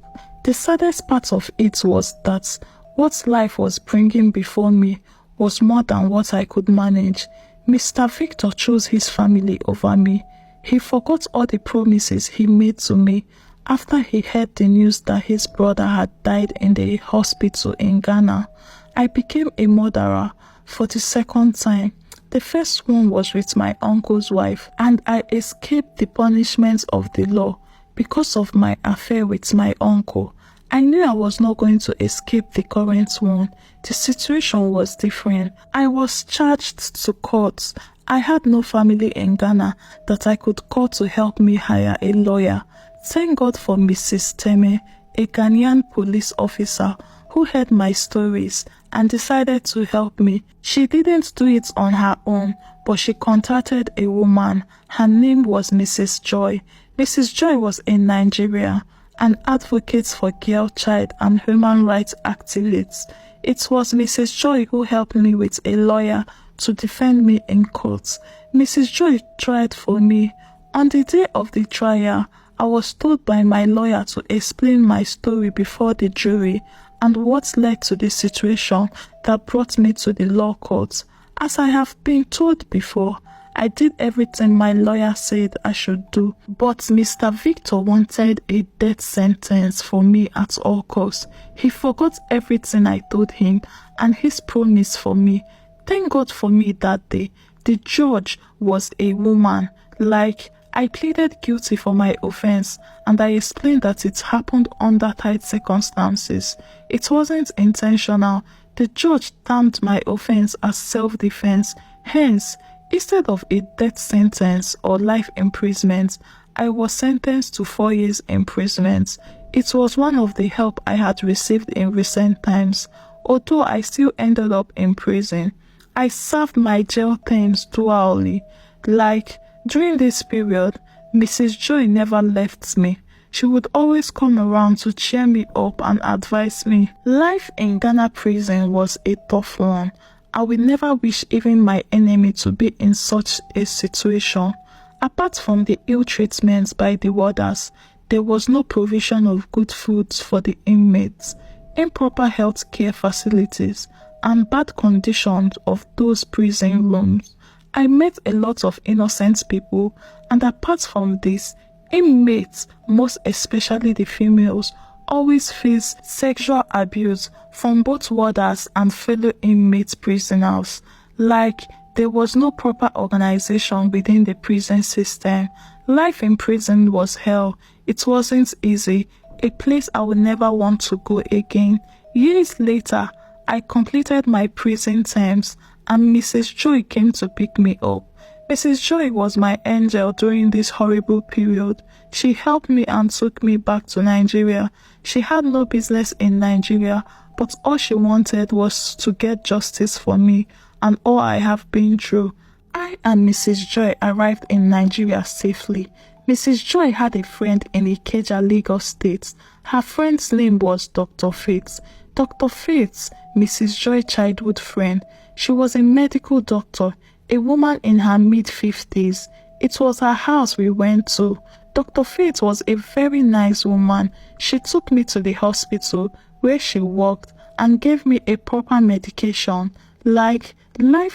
The saddest part of it was that what life was bringing before me was more than what I could manage. Mr. Victor chose his family over me. He forgot all the promises he made to me after he heard the news that his brother had died in the hospital in Ghana. I became a murderer for the second time. The first one was with my uncle's wife, and I escaped the punishment of the law because of my affair with my uncle. I knew I was not going to escape the current one. The situation was different. I was charged to court. I had no family in Ghana that I could call to help me hire a lawyer. Thank God for Mrs. Teme, a Ghanaian police officer who heard my stories and decided to help me. She didn't do it on her own, but she contacted a woman. Her name was Mrs. Joy. Mrs. Joy was in Nigeria, an advocate for girl, child, and human rights activists. It was Mrs. Joy who helped me with a lawyer to defend me in court. Mrs. Joy tried for me. On the day of the trial, I was told by my lawyer to explain my story before the jury and what led to the situation that brought me to the law courts. As I have been told before, I did everything my lawyer said I should do, but Mr. Victor wanted a death sentence for me at all costs. He forgot everything I told him and his promise for me. Thank God for me that day. The judge was a woman. I pleaded guilty for my offense and I explained that it happened under tight circumstances. It wasn't intentional. The judge termed my offense as self-defense. Hence, instead of a death sentence or life imprisonment, I was sentenced to 4 years imprisonment. It was one of the help I had received in recent times, although I still ended up in prison. I served my jail terms dually. During this period, Mrs. Joy never left me. She would always come around to cheer me up and advise me. Life in Ghana prison was a tough one. I would never wish even my enemy to be in such a situation. Apart from the ill treatment by the warders, there was no provision of good foods for the inmates, improper health care facilities, and bad conditions of those prison rooms. I met a lot of innocent people, and apart from this, inmates, most especially the females, always face sexual abuse from both warders and fellow inmate prisoners. There was no proper organization within the prison system. Life in prison was hell. It wasn't easy, a place I would never want to go again. Years later, I completed my prison terms and Mrs. Joy came to pick me up. Mrs. Joy was my angel during this horrible period. She helped me and took me back to Nigeria. She had no business in Nigeria, but all she wanted was to get justice for me and all I have been through. I and Mrs. Joy arrived in Nigeria safely. Mrs. Joy had a friend in Ikeja, Lagos State. Her friend's name was Dr. Faith. Dr. Faith, Mrs. Joy's childhood friend. She was a medical doctor, a woman in her mid-50s. It was her house we went to. Dr. Faith was a very nice woman. She took me to the hospital where she worked and gave me a proper medication. Life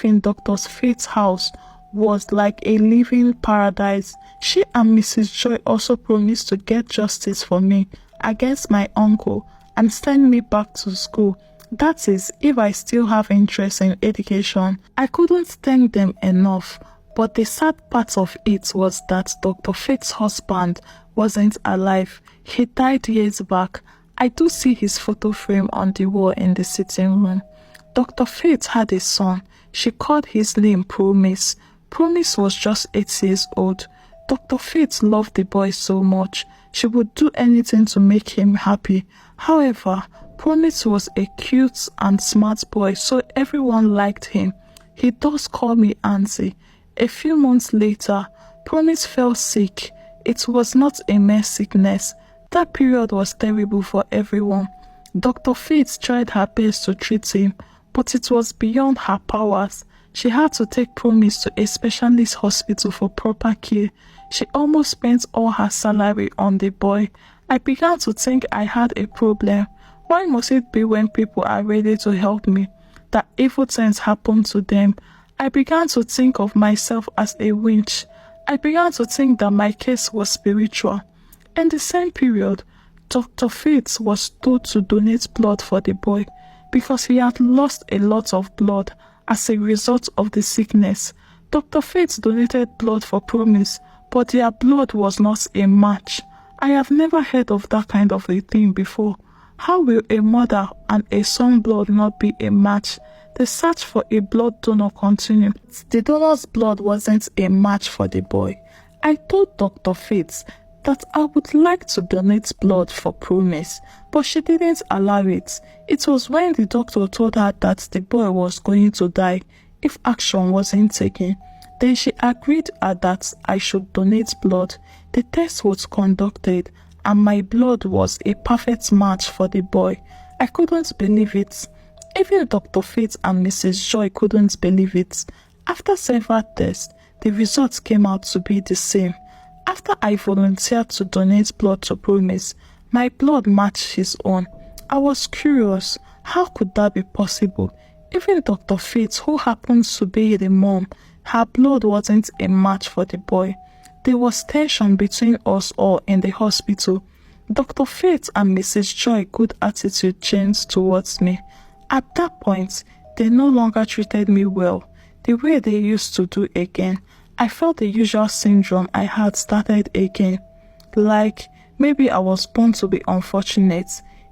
in Dr. Faith's house was like a living paradise. She and Mrs. Joy also promised to get justice for me against my uncle and send me back to school. That is, if I still have interest in education. I couldn't thank them enough, but the sad part of it was that Dr. Faith's husband wasn't alive. He died years back. I do see his photo frame on the wall in the sitting room. Dr. Faith had a son. She called his name Promise. Promise was just 8 years old. Dr. Faith loved the boy so much. She would do anything to make him happy. However, Promise was a cute and smart boy, so everyone liked him. He does call me auntie. A few months later, Promise fell sick. It was not a mere sickness. That period was terrible for everyone. Dr. Faith tried her best to treat him, but it was beyond her powers. She had to take Promise to a specialist hospital for proper care. She almost spent all her salary on the boy. I began to think I had a problem. Why must it be when people are ready to help me that evil things happen to them? I began to think of myself as a witch. I began to think that my case was spiritual. In the same period, Dr. Faith was told to donate blood for the boy because he had lost a lot of blood as a result of the sickness. Dr. Faith donated blood for Promise, but their blood was not a match. I have never heard of that kind of a thing before. How will a mother and a son blood not be a match? The search for a blood donor continued. The donor's blood wasn't a match for the boy. I told Dr. Faith that I would like to donate blood for Promise, but she didn't allow it. It was when the doctor told her that the boy was going to die if action wasn't taken. Then she agreed that I should donate blood. The test was conducted and my blood was a perfect match for the boy. I couldn't believe it. Even Dr. Faith and Mrs. Joy couldn't believe it. After several tests, the results came out to be the same. After I volunteered to donate blood to Promise, my blood matched his own. I was curious. How could that be possible? Even Dr. Faith, who happens to be the mom, her blood wasn't a match for the boy. There was tension between us all in the hospital. Dr. Faith and Mrs. Joy good attitude changed towards me. At that point, they no longer treated me well, the way they used to do again. I felt the usual syndrome I had started again. Like, maybe I was born to be unfortunate.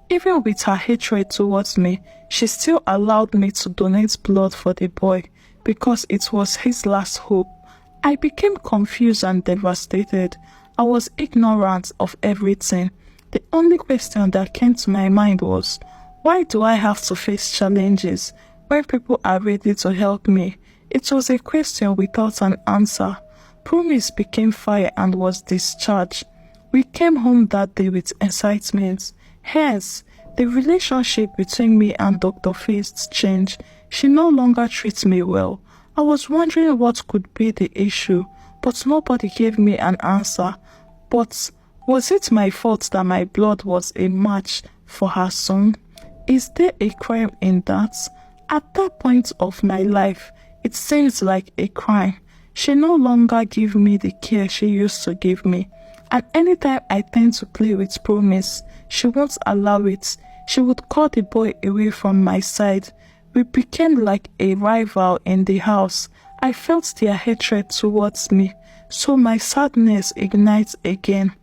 Even with her hatred towards me, she still allowed me to donate blood for the boy because it was his last hope. I became confused and devastated. I was ignorant of everything. The only question that came to my mind was, why do I have to face challenges when people are ready to help me? It was a question without an answer. Promise became fire and was discharged. We came home that day with excitement. Hence, the relationship between me and Dr. Faith changed. She no longer treats me well. I was wondering what could be the issue, but nobody gave me an answer. But was it my fault that my blood was a match for her son? Is there a crime in that? At that point of my life, it seems like a crime. She no longer gives me the care she used to give me. And anytime I tend to play with Promise, she won't allow it. She would call the boy away from my side. We became like a rival in the house. I felt their hatred towards me, so my sadness ignites again.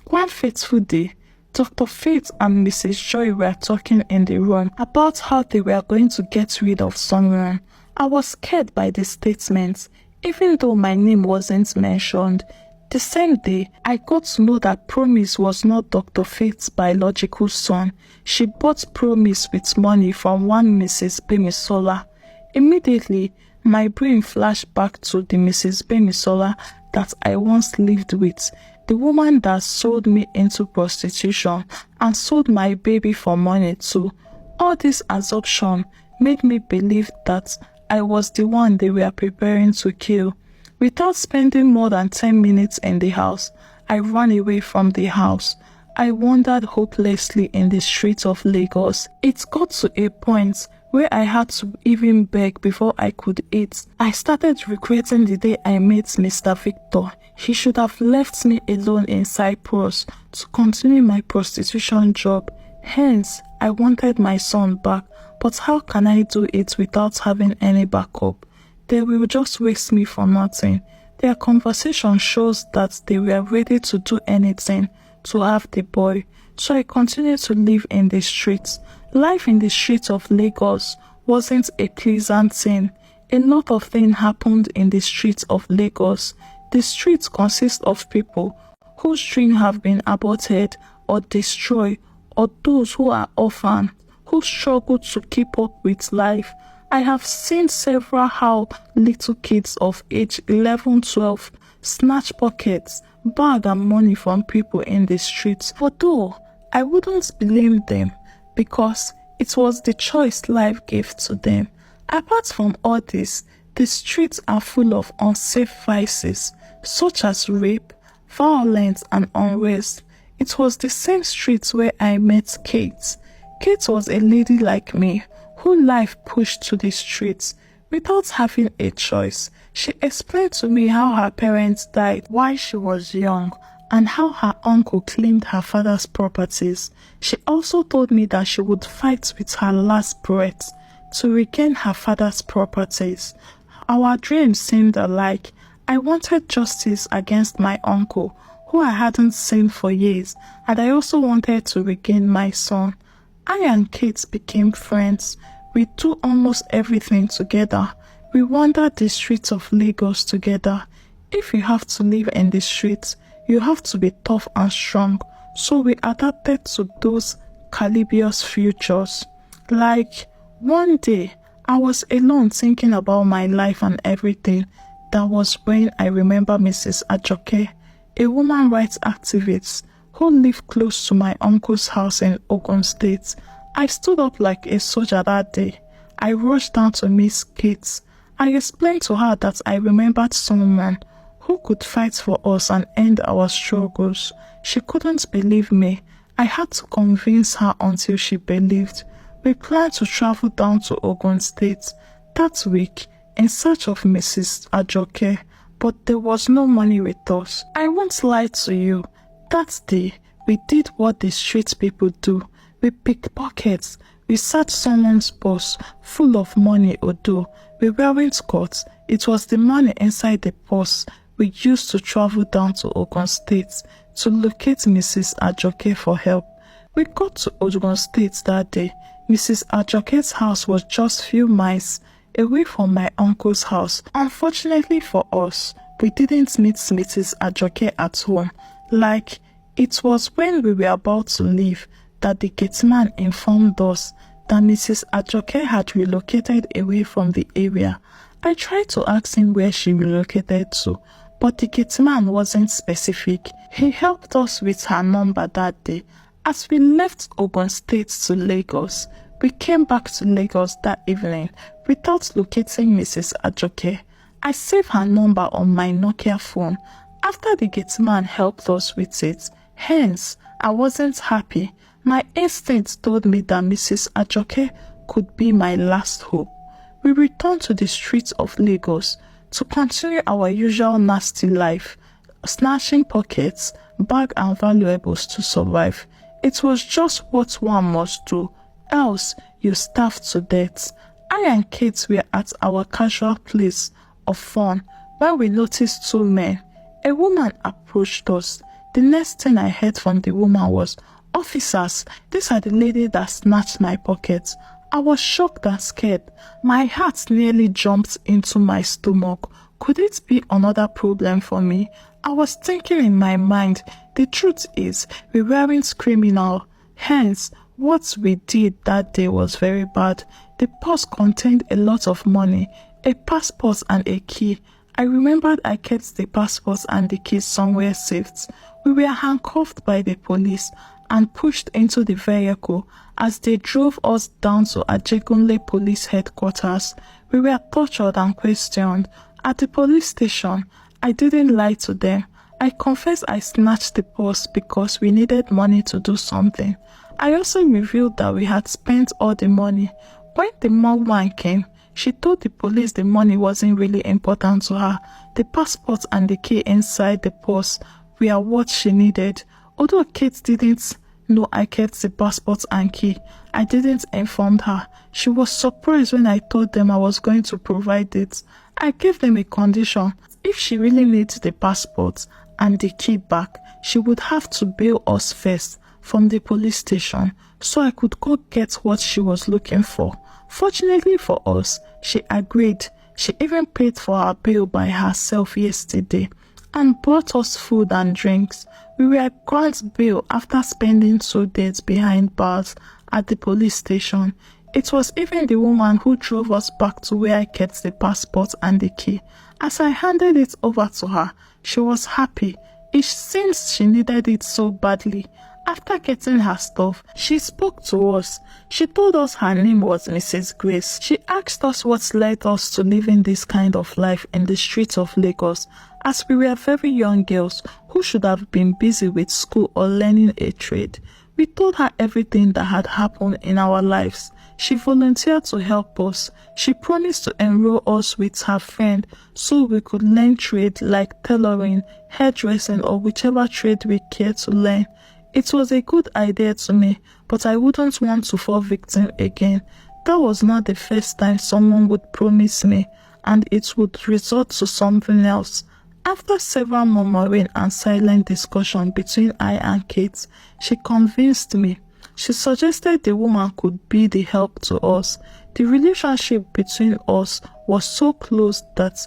One fateful day, Dr. Faith and Mrs. Joy were talking in the room about how they were going to get rid of someone. I was scared by the statement, even though my name wasn't mentioned. The same day, I got to know that Promise was not Dr. Faith's biological son. She bought Promise with money from one Mrs. Bemisola. Immediately, my brain flashed back to the Mrs. Bemisola that I once lived with, the woman that sold me into prostitution and sold my baby for money too. All this assumption made me believe that I was the one they were preparing to kill. Without spending more than 10 minutes in the house, I ran away from the house. I wandered hopelessly in the streets of Lagos. It got to a point where I had to even beg before I could eat. I started regretting the day I met Mr. Victor. He should have left me alone in Cyprus to continue my prostitution job. Hence, I wanted my son back, but how can I do it without having any backup? They will just waste me for nothing. Their conversation shows that they were ready to do anything to have the boy, so I continued to live in the streets. Life in the streets of Lagos wasn't a pleasant thing. A lot of things happened in the streets of Lagos. The streets consist of people whose dreams have been aborted or destroyed, or those who are orphaned, who struggle to keep up with life. I have seen several how little kids of age 11, 12 snatch pockets, bag and money from people in the streets. Although I wouldn't blame them because it was the choice life gave to them. Apart from all this, the streets are full of unsafe vices such as rape, violence and unrest. It was the same streets where I met Kate. Kate was a lady like me who life pushed to the streets without having a choice. She explained to me how her parents died while she was young and how her uncle claimed her father's properties. She also told me that she would fight with her last breath to regain her father's properties. Our dreams seemed alike. I wanted justice against my uncle, who I hadn't seen for years, and I also wanted to regain my son. I and Kate became friends. We do almost everything together. We wander the streets of Lagos together. If you have to live in the streets, you have to be tough and strong. So we adapted to those calibious futures. Like one day, I was alone thinking about my life and everything. That was when I remember Mrs. Ajoke, a woman rights activist who lived close to my uncle's house in Ogun State. I stood up like a soldier that day. I rushed down to Miss Kate. I explained to her that I remembered someone who could fight for us and end our struggles. She couldn't believe me. I had to convince her until she believed. We planned to travel down to Ogun State that week in search of Mrs. Ajoke, but there was no money with us. I won't lie to you. That day, we did what the street people do. We picked pockets. We searched someone's purse full of money, although we weren't caught. It was the money inside the purse we used to travel down to Ogun State to locate Mrs. Ajoke for help. We got to Ogun State that day. Mrs. Ajoke's house was just few miles away from my uncle's house. Unfortunately for us, we didn't meet Mrs. Ajoke at home. Like, it was when we were about to leave that the gateman informed us that Mrs. Ajoke had relocated away from the area. I tried to ask him where she relocated to, but the gateman wasn't specific. He helped us with her number that day. As we left Ogun State to Lagos, we came back to Lagos that evening without locating Mrs. Ajoke. I saved her number on my Nokia phone. After the gateman helped us with it, hence, I wasn't happy. My instinct told me that Mrs. Ajoke could be my last hope. We returned to the streets of Lagos to continue our usual nasty life, snatching pockets, bags and valuables to survive. It was just what one must do, else you starve to death. I and Kate were at our casual place of fun when we noticed two men. A woman approached us. The next thing I heard from the woman was, "Officers, these are the ladies that snatched my pockets." I was shocked and scared. My heart nearly jumped into my stomach. Could it be another problem for me? I was thinking in my mind, the truth is, we weren't criminal. Hence, what we did that day was very bad. The purse contained a lot of money, a passport and a key. I remembered I kept the passport and the key somewhere safe. We were handcuffed by the police and pushed into the vehicle as they drove us down to Ajegunle Police Headquarters. We were tortured and questioned. At the police station, I didn't lie to them. I confessed I snatched the purse because we needed money to do something. I also revealed that we had spent all the money. When the mug man came, she told the police the money wasn't really important to her. The passport and the key inside the purse were what she needed. Although Kate didn't know I kept the passport and key, I didn't inform her. She was surprised when I told them I was going to provide it. I gave them a condition. If she really needs the passport and the key back, she would have to bail us first from the police station so I could go get what she was looking for. Fortunately for us, she agreed. She even paid for our bail by herself yesterday. and brought us food and drinks. We were granted bail after spending 2 days behind bars at the police station. It was even the woman who drove us back to where I kept the passport and the key. As I handed it over to her, she was happy. It seems she needed it so badly. After getting her stuff, she spoke to us. She told us her name was Mrs. Grace. She asked us what led us to living this kind of life in the streets of Lagos, as we were very young girls who should have been busy with school or learning a trade. We told her everything that had happened in our lives. She volunteered to help us. She promised to enroll us with her friend so we could learn trade like tailoring, hairdressing, or whichever trade we cared to learn. It was a good idea to me, but I wouldn't want to fall victim again. That was not the first time someone would promise me, and it would resort to something else. After several murmuring and silent discussion between I and Kate, she convinced me. She suggested the woman could be the help to us. The relationship between us was so close that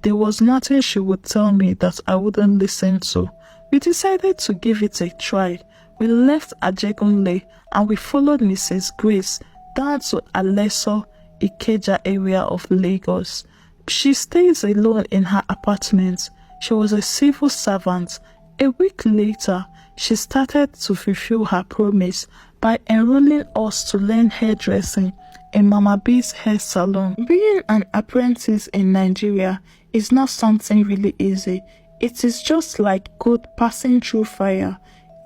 there was nothing she would tell me that I wouldn't listen to. We decided to give it a try. We left Ajegunle and we followed Mrs. Grace down to Aleso, Ikeja area of Lagos. She stays alone in her apartment. She was a civil servant. A week later, she started to fulfill her promise by enrolling us to learn hairdressing in Mama B's hair salon. Being an apprentice in Nigeria is not something really easy. It is just like good passing through fire.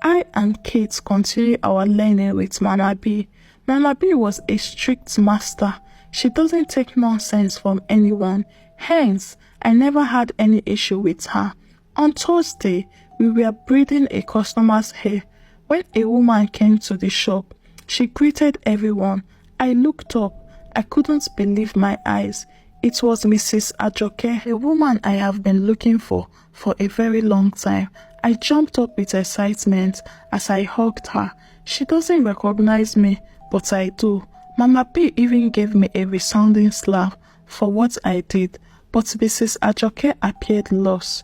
I and Kate continued our learning with Mama B. Mama B was a strict master. She doesn't take nonsense from anyone. Hence, I never had any issue with her. On Thursday, we were braiding a customer's hair. When a woman came to the shop, she greeted everyone. I looked up. I couldn't believe my eyes. It was Mrs. Ajoke, a woman I have been looking for a very long time. I jumped up with excitement as I hugged her. She doesn't recognize me, but I do. Mama P even gave me a resounding slap for what I did, but Mrs. Ajoke appeared lost.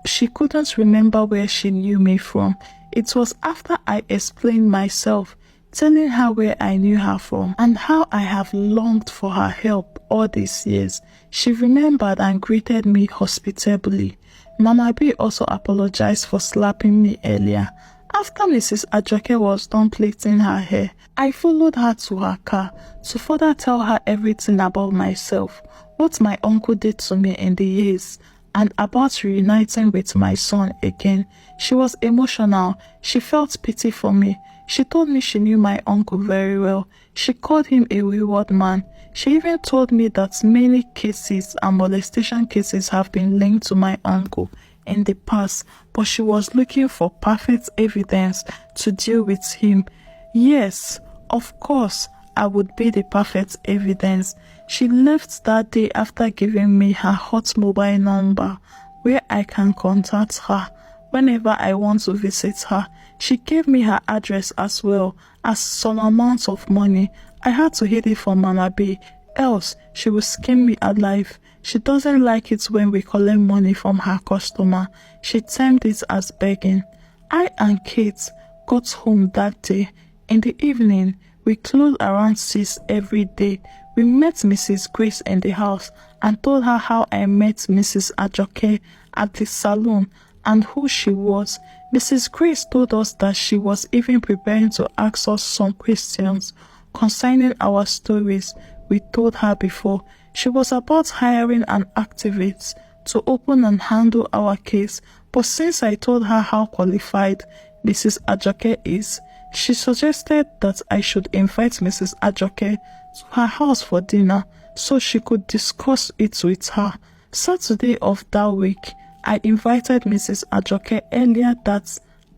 She couldn't remember where she knew me from. It was after I explained myself, telling her where I knew her from and how I have longed for her help all these years. She remembered and greeted me hospitably. Mama B also apologized for slapping me earlier. After Mrs. Ajoke was done plaiting her hair, I followed her to her car to further tell her everything about myself, what my uncle did to me in the years, and about reuniting with my son again. She was emotional. She felt pity for me. She told me she knew my uncle very well. She called him a wayward man. She even told me that many cases and molestation cases have been linked to my uncle in the past, but she was looking for perfect evidence to deal with him. Yes, of course, I would be the perfect evidence. She left that day after giving me her hot mobile number where I can contact her whenever I want to visit her. She gave me her address as well as some amount of money. I had to hid it from Mama B, else she will skin me alive. She doesn't like it when we collect money from her customer. She termed it as begging. I and Kate got home that day. In the evening, we closed around 6 every day. We met Mrs. Grace in the house and told her how I met Mrs. Ajoke at the salon and who she was. Mrs. Grace told us that she was even preparing to ask us some questions concerning our stories we told her before. She was about hiring an activist to open and handle our case, but since I told her how qualified Mrs. Ajoke is, she suggested that I should invite Mrs. Ajoke to her house for dinner so she could discuss it with her. Saturday of that week, I invited Mrs. Ajoke earlier that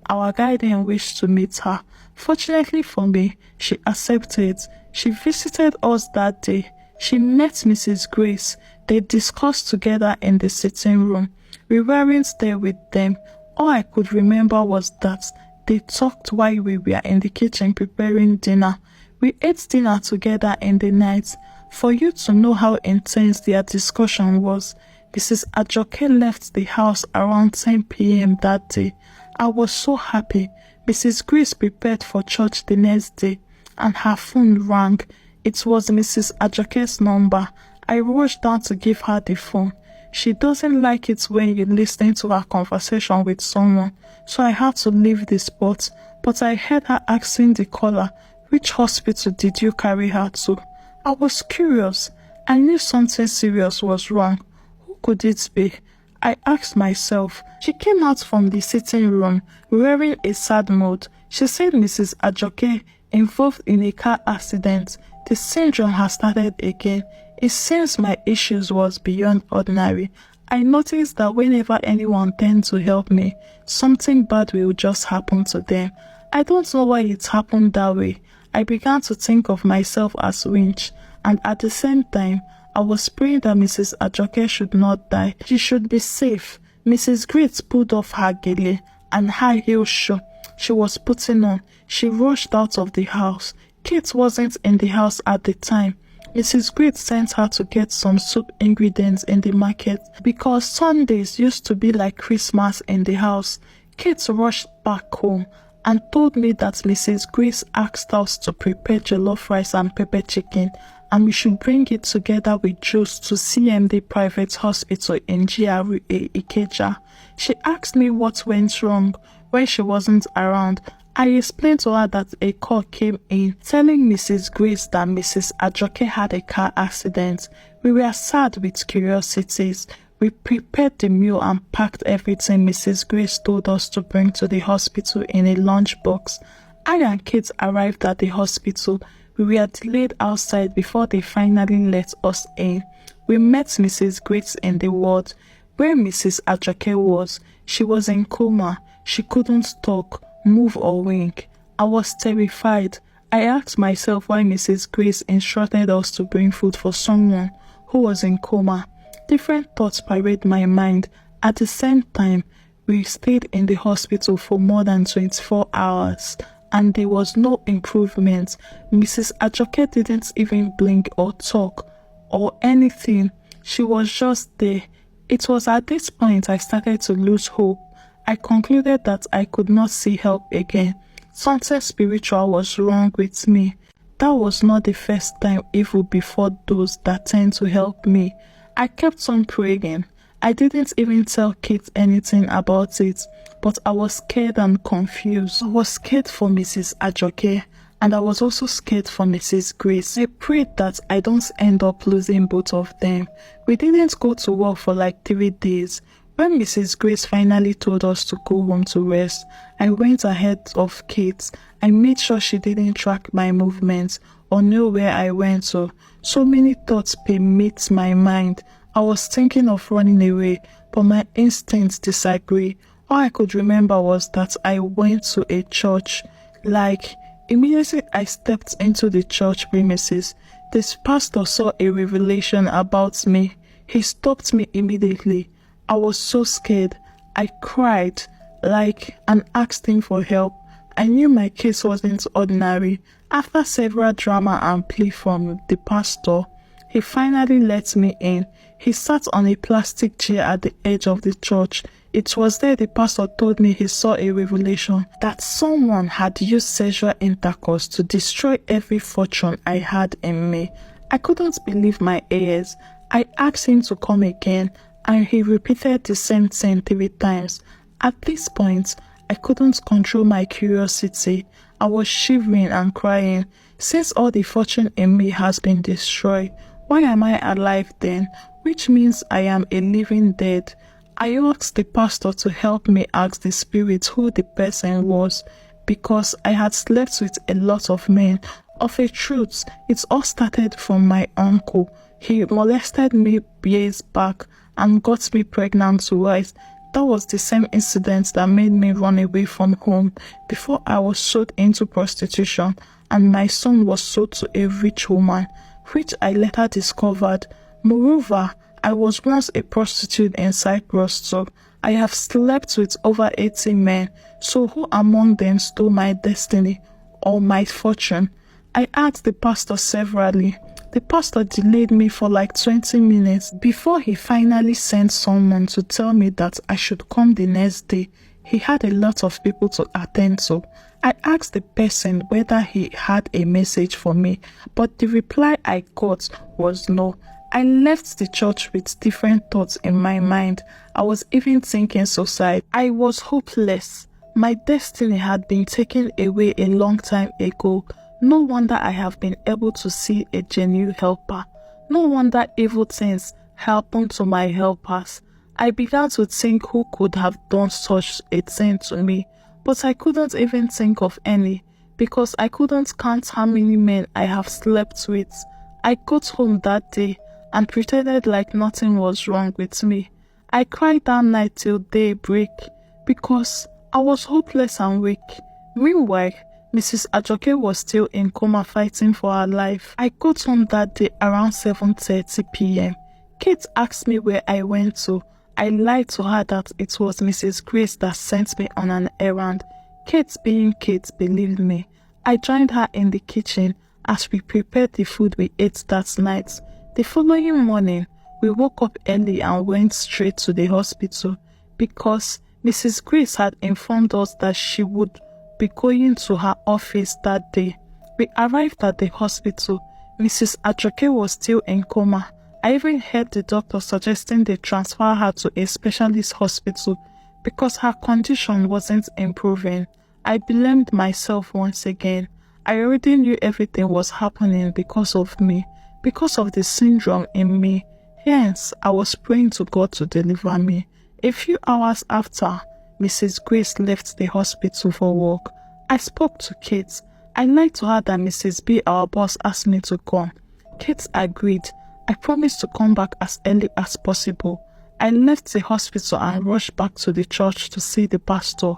our guardian wished to meet her. Fortunately for me, she accepted. She visited us that day. She met Mrs. Grace. They discussed together in the sitting room. We weren't there with them. All I could remember was that they talked while we were in the kitchen preparing dinner. We ate dinner together in the night. For you to know how intense their discussion was, Mrs. Ajoke left the house around 10 p.m. that day. I was so happy. Mrs. Grace prepared for church the next day, and her phone rang. It was Mrs. Ajoke's number. I rushed down to give her the phone. She doesn't like it when you listen to her conversation with someone, so I had to leave the spot. But I heard her asking the caller, "Which hospital did you carry her to?" I was curious. I knew something serious was wrong. Who could it be? I asked myself. She came out from the sitting room wearing a sad mood. She said Mrs. Ajoke involved in a car accident. The syndrome has started again. It seems my issues was beyond ordinary. I noticed that whenever anyone turned to help me, something bad will just happen to them. I don't know why it happened that way. I began to think of myself as winch, and at the same time, I was praying that Mrs. Ajoke should not die. She should be safe. Mrs. Grace pulled off her gele and high heel shoe she was putting on. She rushed out of the house. Kate wasn't in the house at the time. Mrs. Grace sent her to get some soup ingredients in the market because Sundays used to be like Christmas in the house. Kate rushed back home and told me that Mrs. Grace asked us to prepare jollof rice and pepper chicken, and we should bring it together with juice to CMD Private Hospital in GRA Ikeja. She asked me what went wrong when she wasn't around. I explained to her that a call came in telling Mrs. Grace that Mrs. Ajoke had a car accident. We were sad with curiosities. We prepared the meal and packed everything Mrs. Grace told us to bring to the hospital in a lunchbox. I and Kate arrived at the hospital. We were delayed outside before they finally let us in. We met Mrs. Grace in the ward where Mrs. Ajoke was. She was in coma. She couldn't talk, move or wink. I was terrified. I asked myself why Mrs. Grace instructed us to bring food for someone who was in coma. Different thoughts parade my mind. At the same time, we stayed in the hospital for more than 24 hours and there was no improvement. Mrs. Ajoke didn't even blink or talk or anything. She was just there. It was at this point I started to lose hope. I concluded that I could not see help again. Something spiritual was wrong with me. That was not the first time evil before those that tend to help me. I kept on praying. I didn't even tell Kate anything about it, but I was scared and confused. I was scared for Mrs. Ajoke, and I was also scared for Mrs. Grace. I prayed that I don't end up losing both of them. We didn't go to work for like 3 days. When Mrs. Grace finally told us to go home to rest, I went ahead of Kate. I made sure she didn't track my movements or know where I went to. So many thoughts permeate my mind. I was thinking of running away, but my instincts disagree. All I could remember was that I went to a church. Immediately I stepped into the church premises. This pastor saw a revelation about me. He stopped me immediately. I was so scared. I cried, and asked him for help. I knew my case wasn't ordinary. After several drama and plea from the pastor, he finally let me in. He sat on a plastic chair at the edge of the church. It was there the pastor told me he saw a revelation that someone had used sexual intercourse to destroy every fortune I had in me. I couldn't believe my ears. I asked him to come again, and he repeated the same thing 3 times. At this point, I couldn't control my curiosity. I was shivering and crying. Since all the fortune in me has been destroyed, why am I alive then? Which means I am a living dead. I asked the pastor to help me ask the spirit who the person was, because I had slept with a lot of men. Of a truth, it all started from my uncle. He molested me years back and got me pregnant twice. That was the same incident that made me run away from home before I was sold into prostitution, and my son was sold to a rich woman, which I later discovered. Moreover, I was once a prostitute in Cyprus too. I have slept with over 80 men, so who among them stole my destiny or my fortune? I asked the pastor severally. The pastor delayed me for like 20 minutes before he finally sent someone to tell me that I should come the next day. He had a lot of people to attend to. I asked the person whether he had a message for me, but the reply I got was no. I left the church with different thoughts in my mind. I was even thinking suicide. I was hopeless. My destiny had been taken away a long time ago. No wonder I have been able to see a genuine helper. No wonder evil things happen to my helpers. I began to think who could have done such a thing to me, but I couldn't even think of any, because I couldn't count how many men I have slept with. I got home that day and pretended like nothing was wrong with me. I cried that night till daybreak because I was hopeless and weak. Meanwhile, Mrs. Ajoke was still in coma fighting for her life. I got home that day around 7:30 p.m. Kate asked me where I went to. I lied to her that it was Mrs. Grace that sent me on an errand. Kate, being Kate, believed me. I joined her in the kitchen as we prepared the food we ate that night. The following morning, we woke up early and went straight to the hospital because Mrs. Grace had informed us that she would be going to her office that day. We arrived at the hospital. Mrs. Ajoke was still in coma. I even heard the doctor suggesting they transfer her to a specialist hospital because her condition wasn't improving. I blamed myself once again. I already knew everything was happening because of me, because of the syndrome in me. Hence, I was praying to God to deliver me. A few hours after, Mrs. Grace left the hospital for work. I spoke to Kate. I lied to her that Mrs. B, our boss, asked me to come. Kate agreed. I promised to come back as early as possible. I left the hospital and rushed back to the church to see the pastor.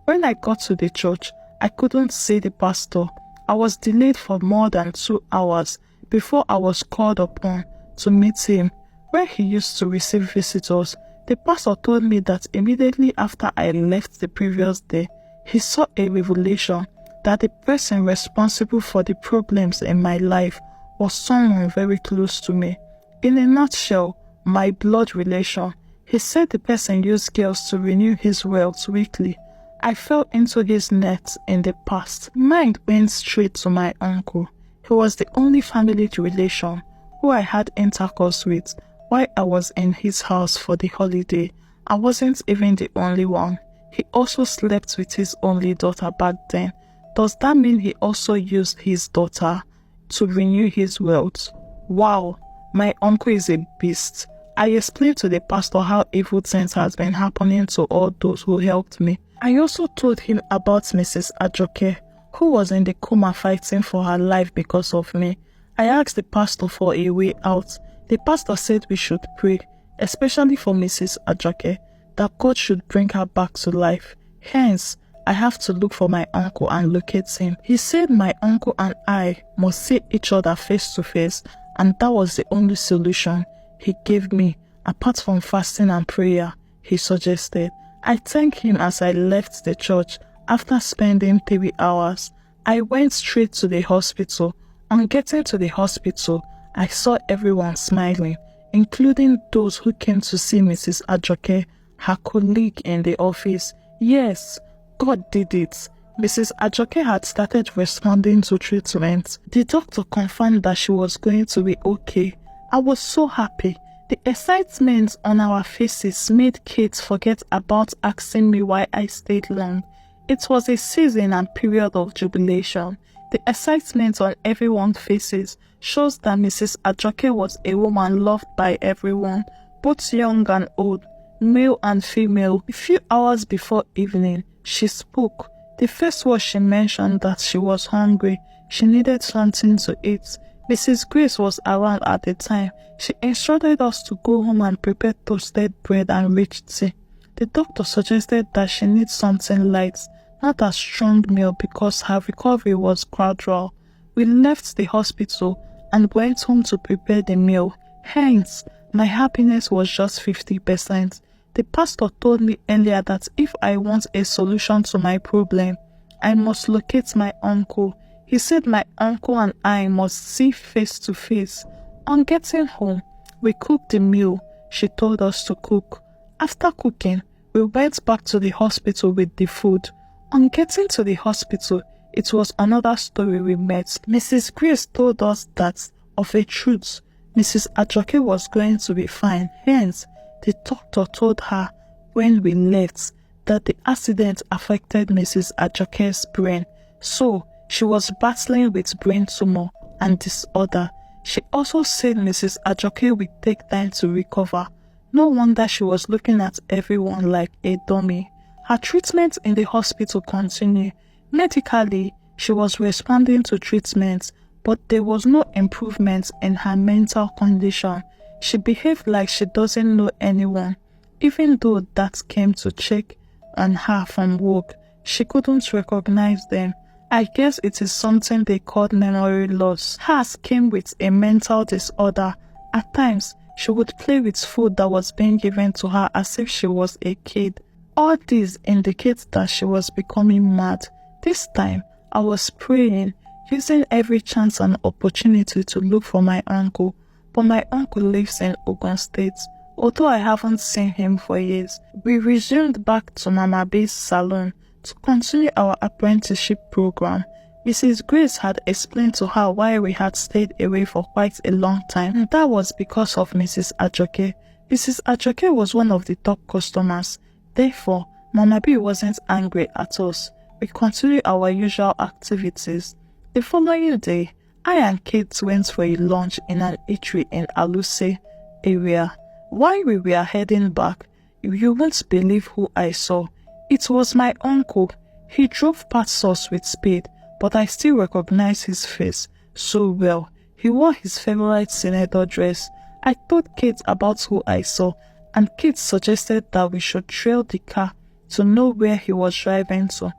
When I got to the church, I couldn't see the pastor. I was delayed for more than 2 hours before I was called upon to meet him. Where he used to receive visitors, the pastor told me that immediately after I left the previous day, he saw a revelation that the person responsible for the problems in my life was someone very close to me. In a nutshell, my blood relation. He said the person used girls to renew his wealth weekly. I fell into his net in the past. Mind went straight to my uncle. He was the only family relation who I had intercourse with while I was in his house for the holiday. I wasn't even the only one. He also slept with his only daughter back then. Does that mean he also used his daughter to renew his wealth? Wow, my uncle is a beast. I explained to the pastor how evil things has been happening to all those who helped me. I also told him about Mrs. Ajoke, who was in the coma fighting for her life because of me. I asked the pastor for a way out. The pastor said we should pray, especially for Mrs. Ajoke, that God should bring her back to life. Hence, I have to look for my uncle and locate him. He said my uncle and I must see each other face to face, and that was the only solution he gave me, apart from fasting and prayer, he suggested. I thanked him as I left the church. After spending 3 hours, I went straight to the hospital. On getting to the hospital, I saw everyone smiling, including those who came to see Mrs. Ajoke, her colleague in the office. Yes, God did it. Mrs. Ajoke had started responding to treatment. The doctor confirmed that she was going to be okay. I was so happy. The excitement on our faces made Kate forget about asking me why I stayed long. It was a season and period of jubilation. The excitement on everyone's faces shows that Mrs. Ajoke was a woman loved by everyone, both young and old, male and female. A few hours before evening, she spoke. The first was she mentioned that she was hungry. She needed something to eat. Mrs. Grace was around at the time. She instructed us to go home and prepare toasted bread and rich tea. The doctor suggested that she needs something light, not a strong meal, because her recovery was gradual. We left the hospital and went home to prepare the meal. Hence, my happiness was just 50%. The pastor told me earlier that if I want a solution to my problem, I must locate my uncle. He said my uncle and I must see face to face. On getting home, we cooked the meal she told us to cook. After cooking, we went back to the hospital with the food. On getting to the hospital, it was another story we met. Mrs. Grace told us that, of a truth, Mrs. Ajoke was going to be fine. Hence, the doctor told her when we left that the accident affected Mrs. Ajoke's brain, so she was battling with brain tumor and disorder. She also said Mrs. Ajoke would take time to recover. No wonder she was looking at everyone like a dummy. Her treatment in the hospital continued. Medically, she was responding to treatment, but there was no improvement in her mental condition. She behaved like she doesn't know anyone. Even though that came to check on her from work, she couldn't recognize them. I guess it is something they call memory loss. Hers came with a mental disorder. At times, she would play with food that was being given to her as if she was a kid. All this indicates that she was becoming mad. This time, I was praying, using every chance and opportunity to look for my uncle. But my uncle lives in Ogun State. Although I haven't seen him for years, we resumed back to Mama B's salon to continue our apprenticeship program. Mrs. Grace had explained to her why we had stayed away for quite a long time, and that was because of Mrs. Ajoke. Mrs. Ajoke was one of the top customers. Therefore, Mama B wasn't angry at us. We continued our usual activities. The following day, I and Kate went for a lunch in an eatery in Aluse area. While we were heading back, you won't believe who I saw. It was my uncle. He drove past us with speed, but I still recognize his face so well. He wore his favorite senator dress. I told Kate about who I saw, and Kate suggested that we should trail the car to know where he was driving to.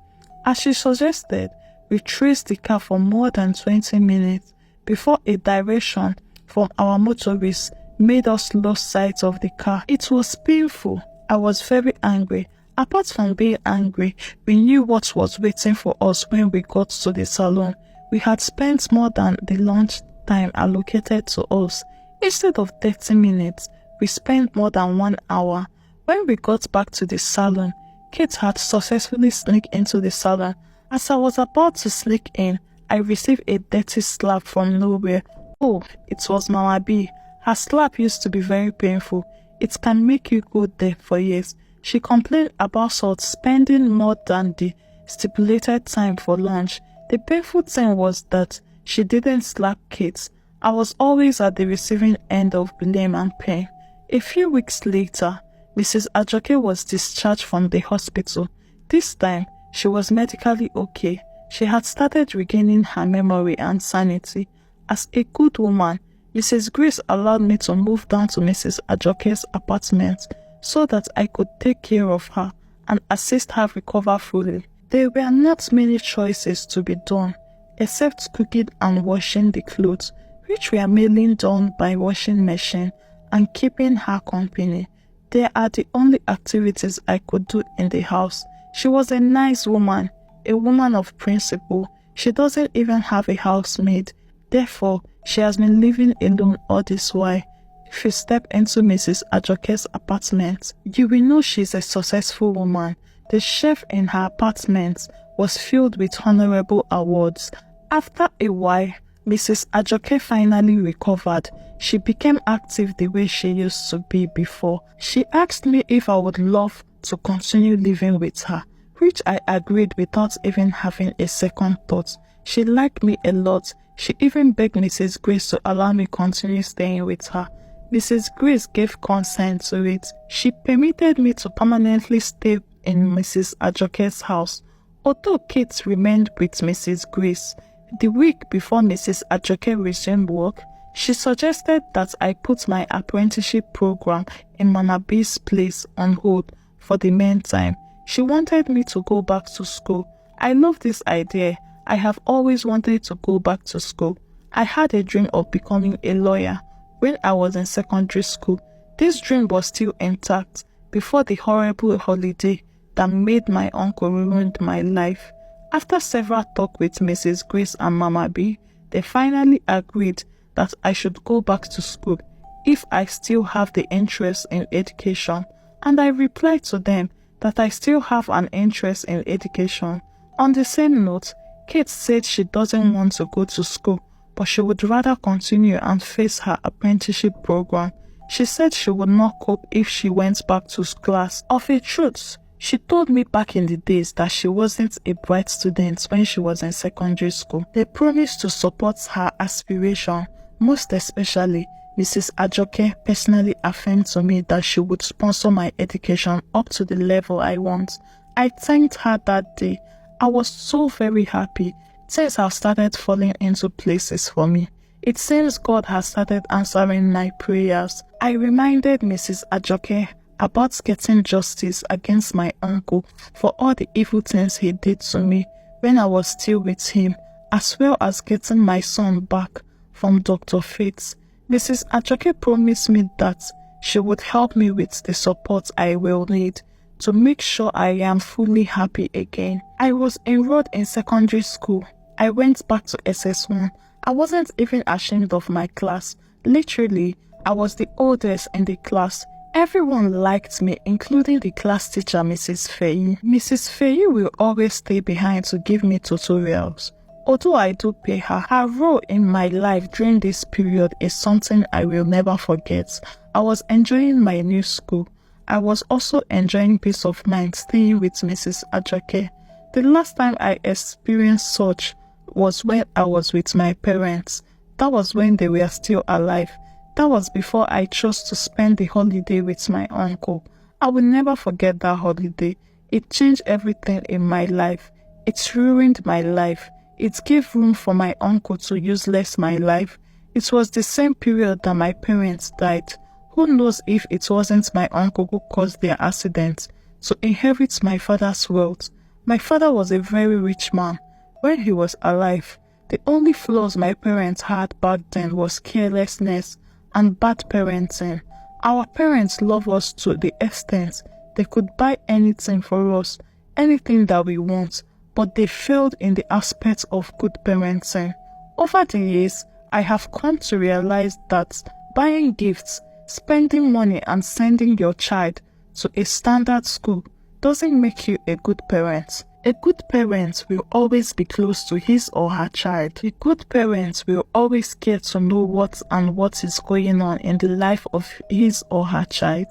As she suggested, we traced the car for more than 20 minutes before a direction from our motorist made us lose sight of the car. It was painful. I was very angry. Apart from being angry, we knew what was waiting for us when we got to the salon. We had spent more than the lunch time allocated to us. Instead of 30 minutes, we spent more than 1 hour. When we got back to the salon, Kate had successfully sneaked into the salon. As I was about to sneak in, I received a dirty slap from nowhere. Oh, it was Mama B. Her slap used to be very painful. It can make you go there for years. She complained about us spending more than the stipulated time for lunch. The painful thing was that she didn't slap Kate. I was always at the receiving end of blame and pain. A few weeks later, Mrs. Ajoke was discharged from the hospital. This time, she was medically okay. She had started regaining her memory and sanity. As a good woman, Mrs. Grace allowed me to move down to Mrs. Ajoke's apartment so that I could take care of her and assist her recover fully. There were not many choices to be done, except cooking and washing the clothes, which were mainly done by washing machine, and keeping her company. They are the only activities I could do in the house. She was a nice woman, a woman of principle. She doesn't even have a housemaid. Therefore, she has been living alone all this while. If you step into Mrs. Ajoke's apartment, you will know she's a successful woman. The chef in her apartment was filled with honorable awards. After a while, Mrs. Ajoke finally recovered. She became active the way she used to be before. She asked me if I would love to continue living with her, which I agreed without even having a second thought. She liked me a lot. She even begged Mrs. Grace to allow me continue staying with her. Mrs. Grace gave consent to it. She permitted me to permanently stay in Mrs. Ajoke's house. Although Kate remained with Mrs. Grace, the week before Mrs. Ajoke resumed work, she suggested that I put my apprenticeship program in Mama B's place on hold for the meantime. She wanted me to go back to school. I love this idea. I have always wanted to go back to school. I had a dream of becoming a lawyer when I was in secondary school. This dream was still intact before the horrible holiday that made my uncle ruin my life. After several talks with Mrs. Grace and Mama B, they finally agreed that I should go back to school if I still have the interest in education, and I replied to them that I still have an interest in education. On the same note, Kate said she doesn't want to go to school, but she would rather continue and face her apprenticeship program. She said she would not cope if she went back to class. Of a truth, she told me back in the days that she wasn't a bright student when she was in secondary school. They promised to support her aspiration. Most especially, Mrs. Ajoke personally affirmed to me that she would sponsor my education up to the level I want. I thanked her that day. I was so very happy. Things have started falling into places for me. It seems God has started answering my prayers. I reminded Mrs. Ajoke about getting justice against my uncle for all the evil things he did to me when I was still with him, as well as getting my son back from Dr. Faith. Mrs. Ajoke promised me that she would help me with the support I will need to make sure I am fully happy again. I was enrolled in secondary school. I went back to SS1. I wasn't even ashamed of my class. Literally, I was the oldest in the class. Everyone liked me, including the class teacher, Mrs. Faye. Mrs. Faye will always stay behind to give me tutorials. Although I do pay her, her role in my life during this period is something I will never forget. I was enjoying my new school. I was also enjoying peace of mind staying with Mrs. Ajoke. The last time I experienced such was when I was with my parents. That was when they were still alive. That was before I chose to spend the holiday with my uncle. I will never forget that holiday. It changed everything in my life. It ruined my life. It gave room for my uncle to useless my life. It was the same period that my parents died. Who knows if it wasn't my uncle who caused their accident to inherit my father's wealth. My father was a very rich man. When he was alive, the only flaws my parents had back then was carelessness and bad parenting. Our parents loved us to the extent they could buy anything for us, anything that we want, but they failed in the aspect of good parenting. Over the years, I have come to realize that buying gifts, spending money and sending your child to a standard school doesn't make you a good parent. A good parent will always be close to his or her child. A good parent will always care to know what is going on in the life of his or her child.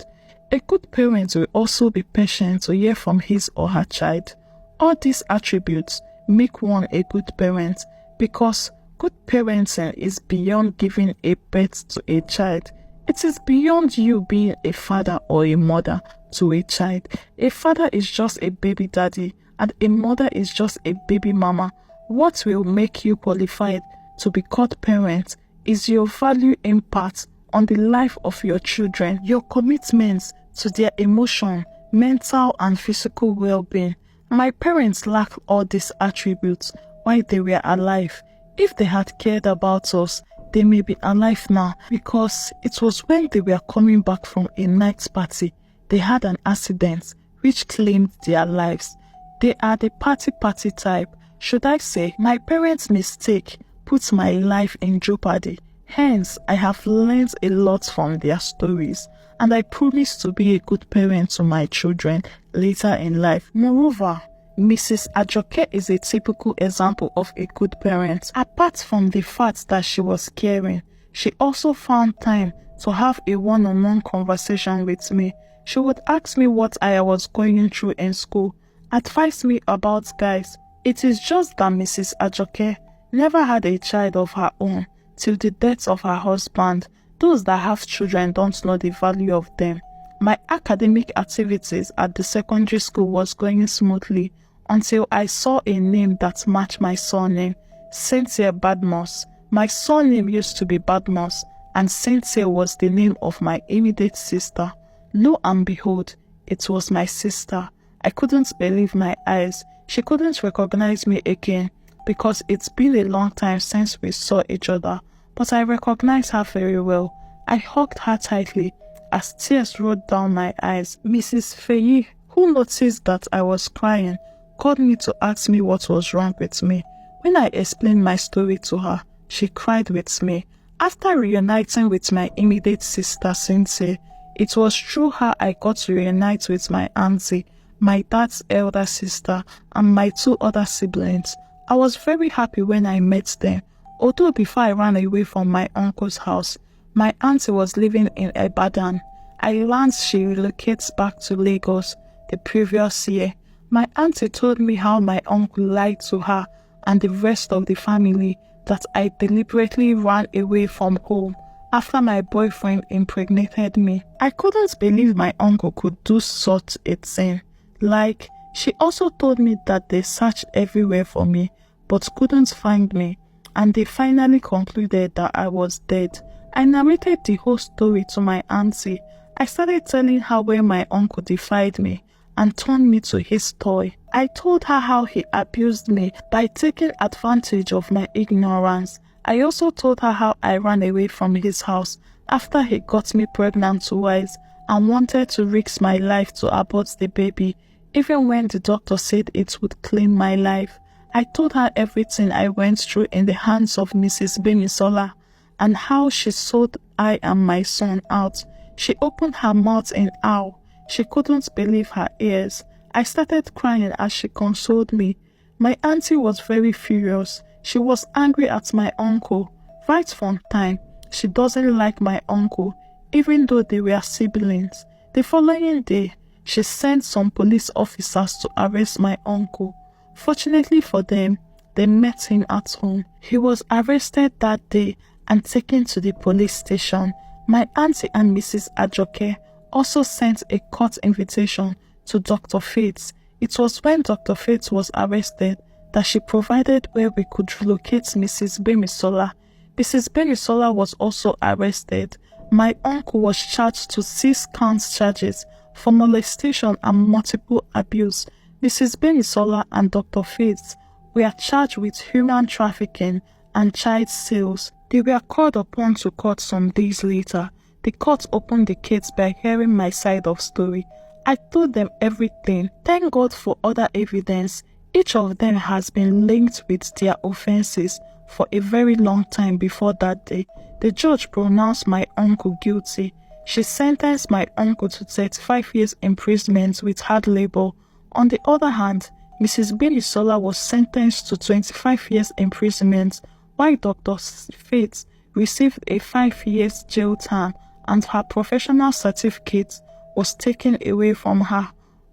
A good parent will also be patient to hear from his or her child. All these attributes make one a good parent because good parenting is beyond giving a birth to a child. It is beyond you being a father or a mother to a child. A father is just a baby daddy and a mother is just a baby mama. What will make you qualified to be called parent is your value impact on the life of your children, your commitments to their emotion, mental and physical well-being. My parents lacked all these attributes while they were alive. If they had cared about us, they may be alive now, because it was when they were coming back from a night party, they had an accident which claimed their lives. They are the party type. Should I say, my parents' mistake put my life in jeopardy. Hence, I have learned a lot from their stories, and I promise to be a good parent to my children later in life. Moreover, Mrs. Ajoke is a typical example of a good parent. Apart from the fact that she was caring, she also found time to have a one-on-one conversation with me. She would ask me what I was going through in school, advise me about guys. It is just that Mrs. Ajoke never had a child of her own till the death of her husband. Those that have children don't know the value of them. My academic activities at the secondary school was going smoothly until I saw a name that matched my surname, Cynthia Badmus. My surname used to be Badmus, and Cynthia was the name of my immediate sister. Lo and behold, it was my sister. I couldn't believe my eyes. She couldn't recognize me again because it's been a long time since we saw each other, but I recognized her very well. I hugged her tightly as tears rolled down my eyes. Mrs. Faye, who noticed that I was crying, called me to ask me what was wrong with me. When I explained my story to her, she cried with me. After reuniting with my immediate sister Cynthia, it was through her I got to reunite with my auntie, my dad's elder sister, and my 2 other siblings. I was very happy when I met them. Although before I ran away from my uncle's house, my auntie was living in Ibadan. I learned she relocates back to Lagos the previous year. My auntie told me how my uncle lied to her and the rest of the family that I deliberately ran away from home after my boyfriend impregnated me. I couldn't believe my uncle could do such a thing. Like, she also told me that they searched everywhere for me but couldn't find me, and they finally concluded that I was dead. I narrated the whole story to my auntie. I started telling her where my uncle defied me and turned me to his toy. I told her how he abused me by taking advantage of my ignorance. I also told her how I ran away from his house after he got me pregnant twice and wanted to risk my life to abort the baby, even when the doctor said it would claim my life. I told her everything I went through in the hands of Mrs. Bemisola and how she sold I and my son out. She opened her mouth in awe. She couldn't believe her ears. I started crying as she consoled me. My auntie was very furious. She was angry at my uncle. Right from time, she doesn't like my uncle, even though they were siblings. The following day, she sent some police officers to arrest my uncle. Fortunately for them, they met him at home. He was arrested that day and taken to the police station. My auntie and Mrs. Ajoke also sent a court invitation to Dr. Fates. It was when Dr. Fates was arrested that she provided where we could relocate Mrs. Bemisola. Mrs. Bemisola was also arrested. My uncle was charged to 6 counts charges for molestation and multiple abuse. Mrs. Bemisola and Dr. Fates were charged with human trafficking and child sales. They were called upon to court some days later. The court opened the case by hearing my side of story. I told them everything. Thank God for other evidence. Each of them has been linked with their offenses for a very long time before that day. The judge pronounced my uncle guilty. She sentenced my uncle to 35 years imprisonment with hard labor. On the other hand, Mrs. Bemisola was sentenced to 25 years imprisonment, while Dr. Fates received a 5 years jail term and her professional certificate was taken away from her.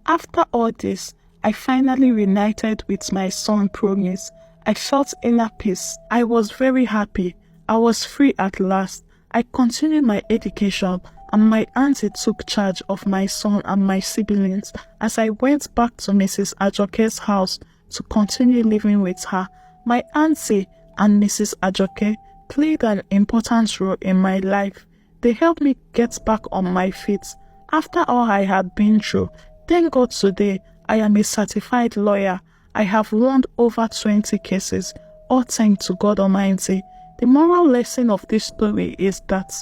After all this, I finally reunited with my son Promise. I felt inner peace. I was very happy. I was free at last. I continued my education and my auntie took charge of my son and my siblings as I went back to Mrs. Ajoke's house to continue living with her. My auntie and Mrs. Ajoke played an important role in my life. They helped me get back on my feet after all I had been through. Thank God today I am a certified lawyer. I have won over 20 cases, all thanks to God Almighty. The moral lesson of this story is that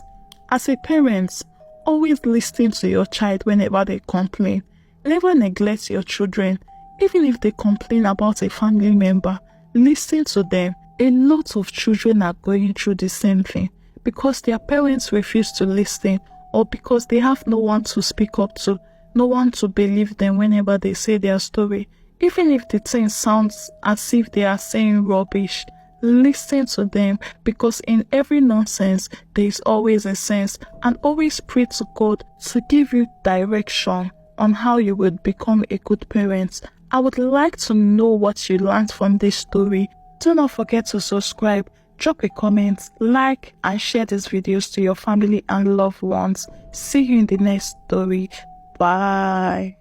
as a parent, always listen to your child whenever they complain. Never neglect your children. Even if they complain about a family member, listen to them. A lot of children are going through the same thing because their parents refuse to listen or because they have no one to speak up to, no one to believe them whenever they say their story. Even if the thing sounds as if they are saying rubbish, listen to them because in every nonsense there is always a sense, and always pray to God to give you direction on how you would become a good parent. I would like to know what you learned from this story. Do not forget to subscribe, drop a comment, like and share these videos to your family and loved ones. See you in the next story. Bye.